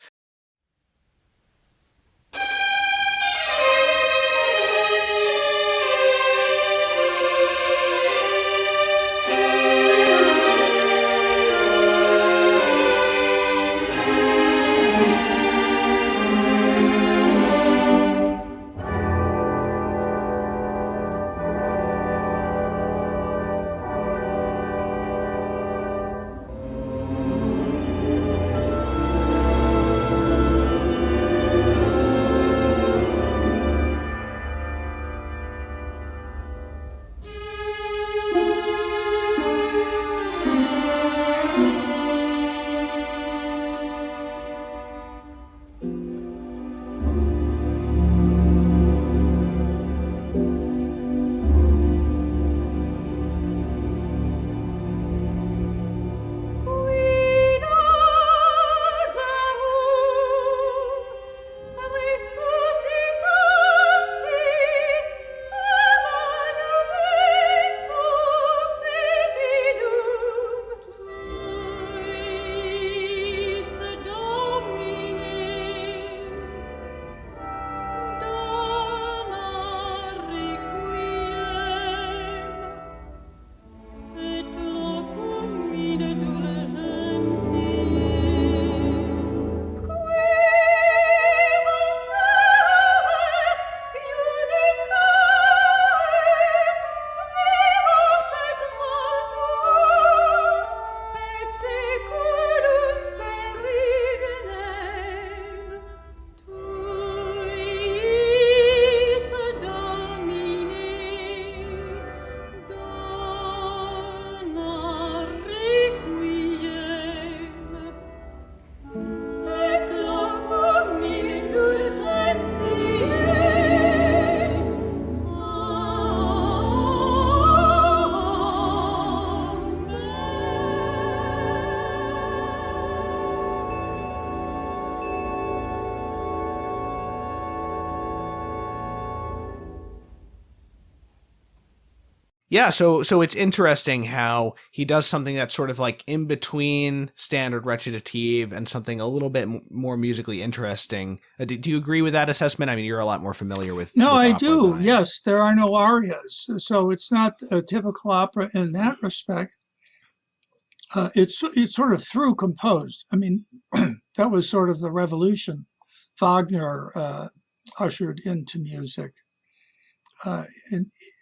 Yeah, so it's interesting how he does something that's sort of like in between standard recitative and something a little bit more musically interesting. Do you agree with that assessment? I mean, you're a lot more familiar with No, with I opera do. than I am. Yes, there are no arias, so it's not a typical opera in that respect. It's sort of through composed. I mean, that was sort of the revolution Wagner ushered into music.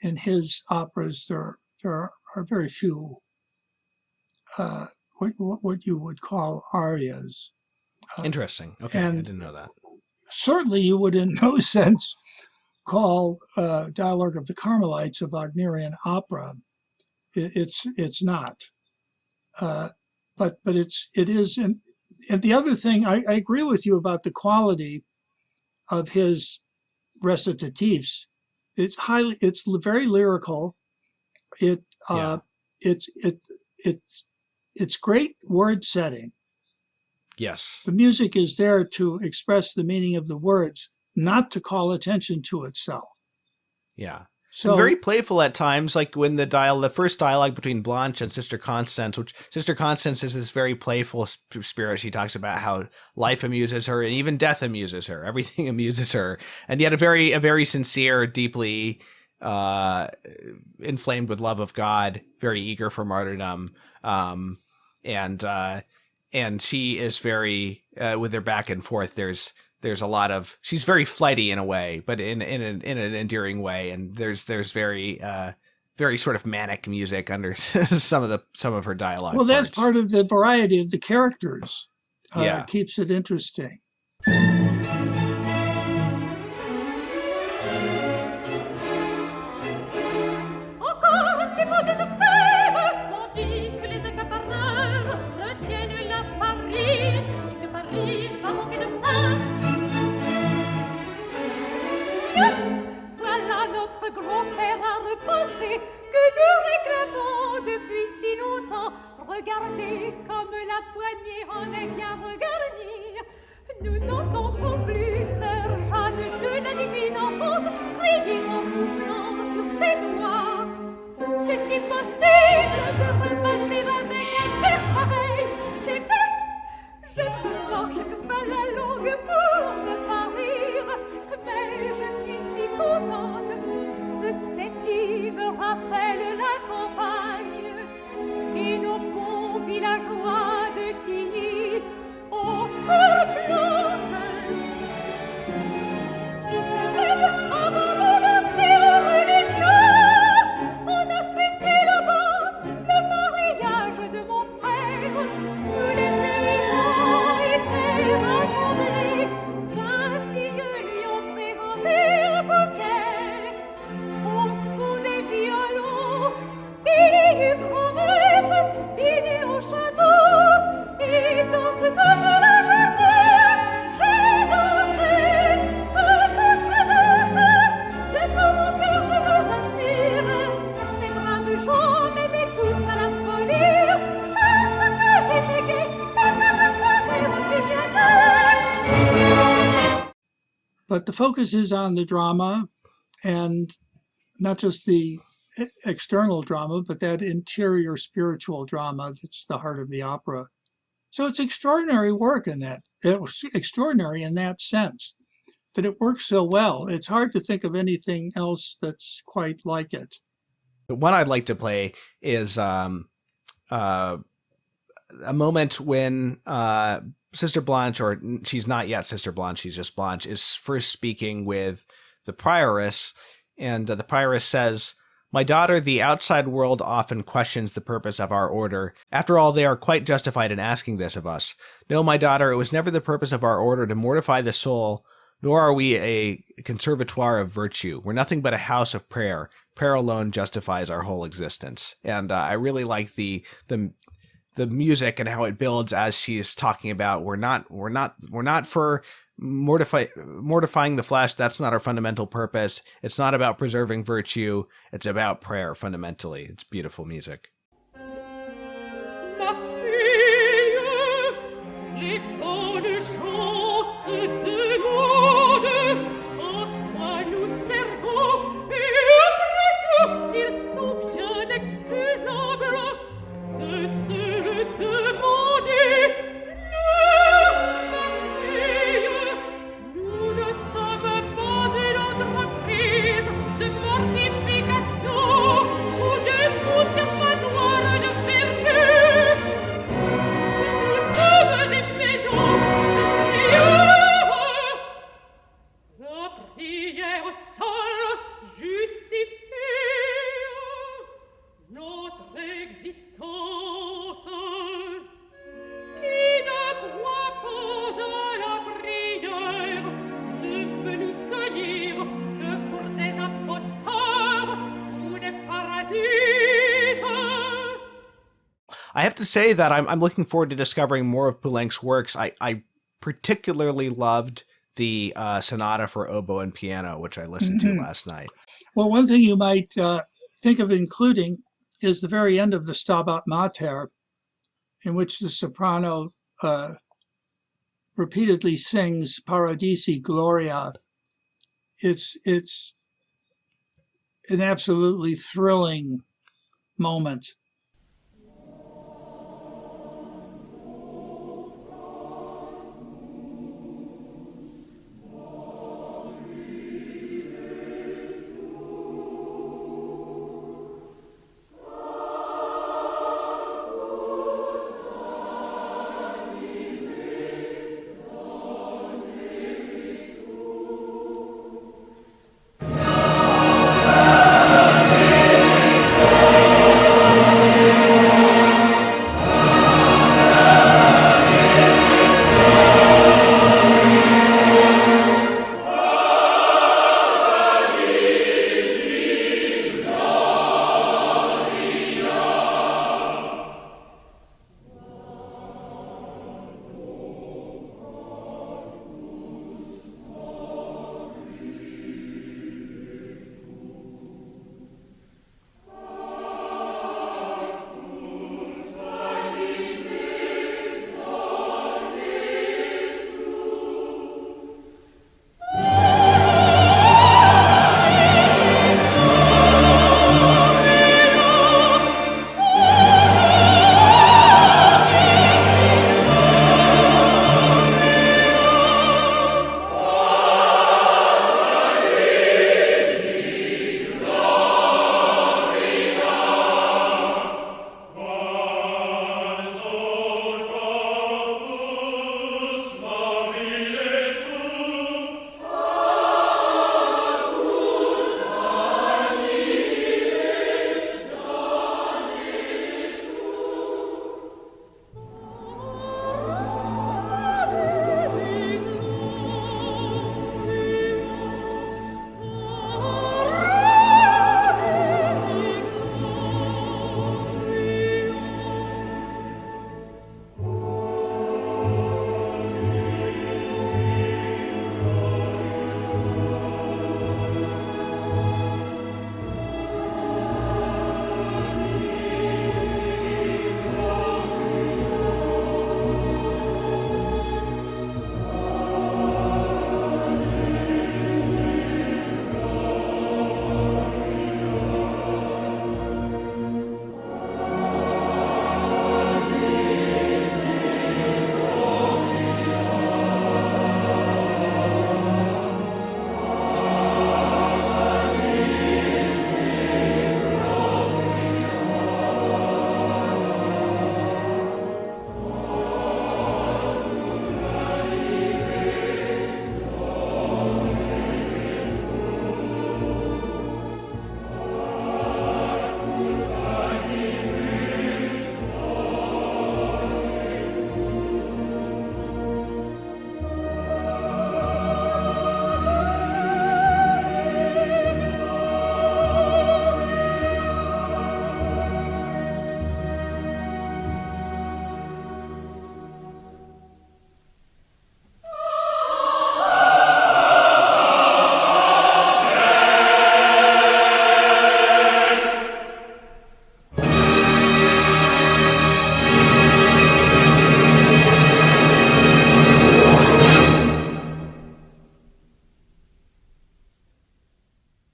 In his operas, there are very few what you would call arias. Interesting. Okay, I didn't know that. Certainly, you would in no sense call Dialogue of the Carmelites a Wagnerian opera. It's not. But it is. And the other thing, I agree with you about the quality of his recitatives. It's very lyrical. It's great word setting. Yes. The music is there to express the meaning of the words, not to call attention to itself. Yeah. So and very playful at times, like when the first dialogue between Blanche and Sister Constance, which Sister Constance is this very playful spirit. She talks about how life amuses her and even death amuses her. Everything amuses her. And yet a very sincere, deeply inflamed with love of God, very eager for martyrdom. And she is very, with their back and forth, there's a lot of, she's very flighty in a way, but in an endearing way. And there's very sort of manic music under some of her dialogue. Well, that's parts. part of the variety of the characters. Yeah. Keeps it interesting. Encore ces maudites fèves, on dit que les accapareurs retiennent la farine et que Paris va manquer de pain. Tiens, voilà notre grand fer à repasser que nous réclamons depuis si longtemps. Regardez comme la poignée en est bien regarnie. Nous n'entendrons plus Sœur Jeanne de la divine enfance crier en soufflant sur ses doigts. C'est impossible de repasser avec un verre pareil. C'était, je peux voir chaque fois la longue pour ne pas rire, mais je suis si contente. Ce sétif me rappelle la campagne et nos bons villageois de Tilly. Oh, Sœur Blanche, si semaines avant mon entrée en religion, on a fêté là-bas le mariage de mon frère. Tous les paysans étaient rassemblés, 20 filles lui ont présenté un bouquet. Au son des violons, il y eut grand-messe, dîner au château, et dans toute la journée, j'ai dansé, sans contredanse, de tout mon cœur je vous assure. Ces braves gens m'aimaient tous à la folie, parce que j'étais gai et que je sentais aussi bien. But the focus is on the drama, and not just the external drama, but that interior spiritual drama that's the heart of the opera. So it's extraordinary work in that. It was extraordinary in that sense, that it works so well. It's hard to think of anything else that's quite like it. The one I'd like to play is a moment when Sister Blanche, or she's not yet Sister Blanche, she's just Blanche, is first speaking with the prioress, and the prioress says, "My daughter, the outside world often questions the purpose of our order. After all, they are quite justified in asking this of us. No, my daughter, it was never the purpose of our order to mortify the soul, nor are we a conservatoire of virtue. We're nothing but a house of prayer. Prayer alone justifies our whole existence." And I really like the music and how it builds as she's talking about we're not for mortifying the flesh. That's not our fundamental purpose. It's not about preserving virtue. It's about prayer fundamentally. It's beautiful music. Ma fille, les bonnes choses se demandent en quoi nous servons, et après tout, ils sont bien I have to say that I'm looking forward to discovering more of Poulenc's works. I particularly loved the sonata for oboe and piano, which I listened to last night. Well, one thing you might think of including is the very end of the Stabat Mater, in which the soprano repeatedly sings Paradisi Gloria. It's an absolutely thrilling moment.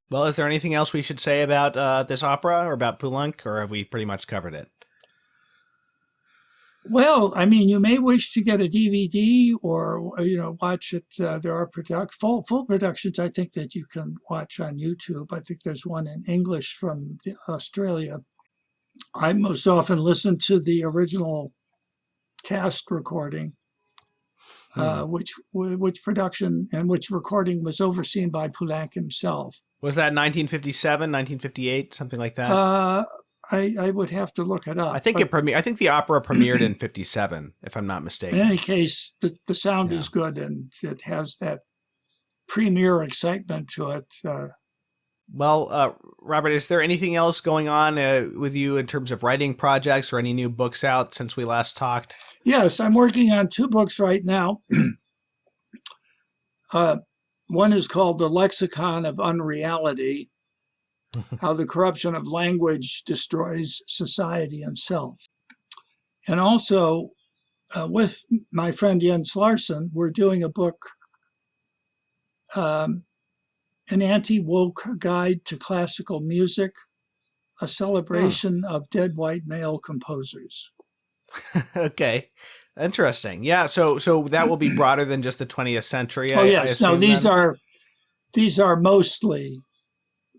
Well, is there anything else we should say about this opera or about Poulenc, or have we pretty much covered it? Well, I mean, you may wish to get a DVD or watch it. There are full productions, I think, that you can watch on YouTube. I think there's one in English from Australia. I most often listen to the original cast recording, which production and which recording was overseen by Poulenc himself. Was that 1957, 1958, something like that? I would have to look it up. I think I think the opera premiered in 57, if I'm not mistaken. In any case, the sound is good, and it has that premiere excitement to it. Well, Robert, is there anything else going on with you in terms of writing projects or any new books out since we last talked? Yes, I'm working on 2 books right now. One is called The Lexicon of Unreality, How the Corruption of Language Destroys Society and Self. And also, with my friend Jens Larsen, we're doing a book, An Anti-Woke Guide to Classical Music, a celebration of dead white male composers. Okay. Interesting. Yeah. So that will be broader than just the 20th century. Oh, yes. No, these then? are mostly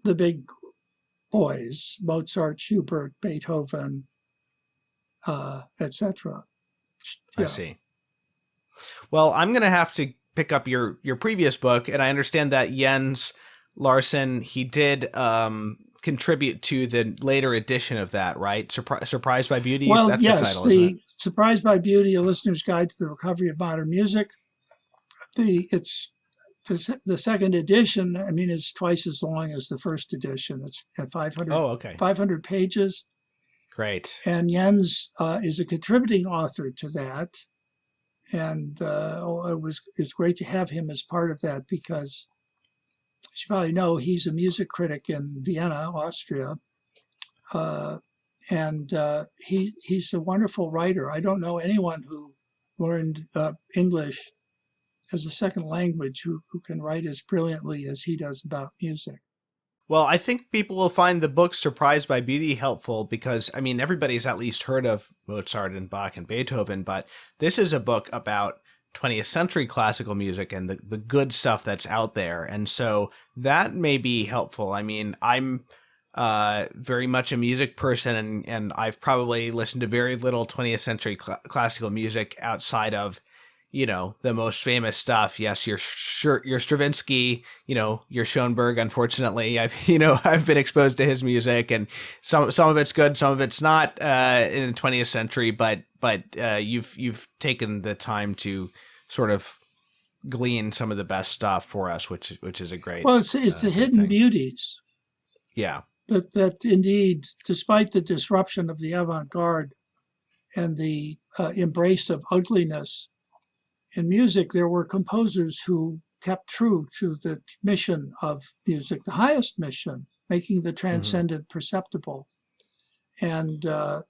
the big boys, Mozart, Schubert, Beethoven, etc. I see. Well, I'm going to have to pick up your previous book, and I understand that Jens Larsen, he did contribute to the later edition of that, right? Surprised by Beauty? Well, That's yes, the title, isn't it? Surprised by Beauty, A Listener's Guide to the Recovery of Modern Music. It's the second edition, I mean, it's twice as long as the first edition. It's at 500 pages. Great. And Jens is a contributing author to that. And it's great to have him as part of that because, as you probably know, he's a music critic in Vienna, Austria. And he's a wonderful writer. I don't know anyone who learned English as a second language who can write as brilliantly as he does about music. Well, I think people will find the book Surprised by Beauty helpful because, I mean, everybody's at least heard of Mozart and Bach and Beethoven, but this is a book about 20th century classical music and the good stuff that's out there. And so that may be helpful. I mean, I'm very much a music person, and I've probably listened to very little 20th century classical music outside of, you know, the most famous stuff. Yes, your Stravinsky, you know, your Schoenberg. Unfortunately, I've been exposed to his music, and some of it's good, some of it's not in the 20th century. But you've taken the time to sort of glean some of the best stuff for us, which is a great. Well, it's the hidden thing. Beauties. Yeah. That indeed, despite the disruption of the avant-garde and the embrace of ugliness in music, there were composers who kept true to the mission of music, the highest mission, making the transcendent perceptible. And I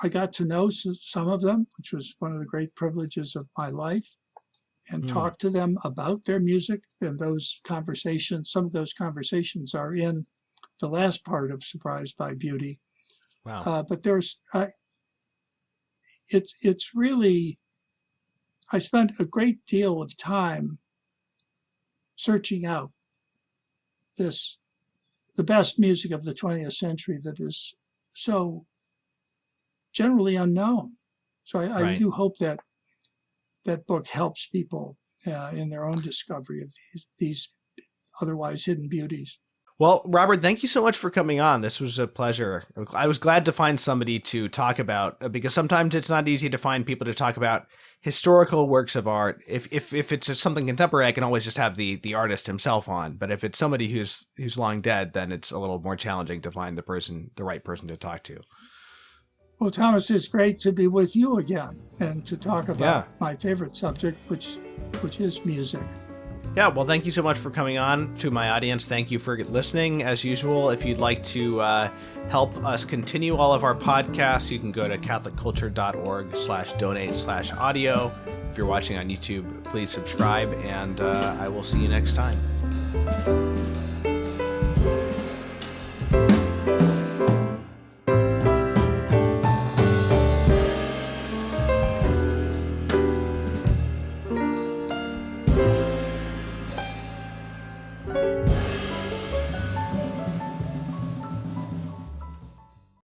got to know some of them, which was one of the great privileges of my life, and talk to them about their music. And those conversations, some of those conversations are in the last part of Surprised by Beauty. Wow. But there's, it's really, I spent a great deal of time searching out the best music of the 20th century that is so generally unknown. So I do hope that that book helps people in their own discovery of these otherwise hidden beauties. Well, Robert, thank you so much for coming on. This was a pleasure. I was glad to find somebody to talk about, because sometimes it's not easy to find people to talk about historical works of art. If it's something contemporary, I can always just have the artist himself on. But if it's somebody who's long dead, then it's a little more challenging to find the right person to talk to. Well, Thomas, it's great to be with you again and to talk about my favorite subject, which is music. Yeah, well, thank you so much for coming on. To my audience, thank you for listening. As usual, if you'd like to help us continue all of our podcasts, you can go to catholicculture.org/donate/audio. If you're watching on YouTube, please subscribe, and I will see you next time.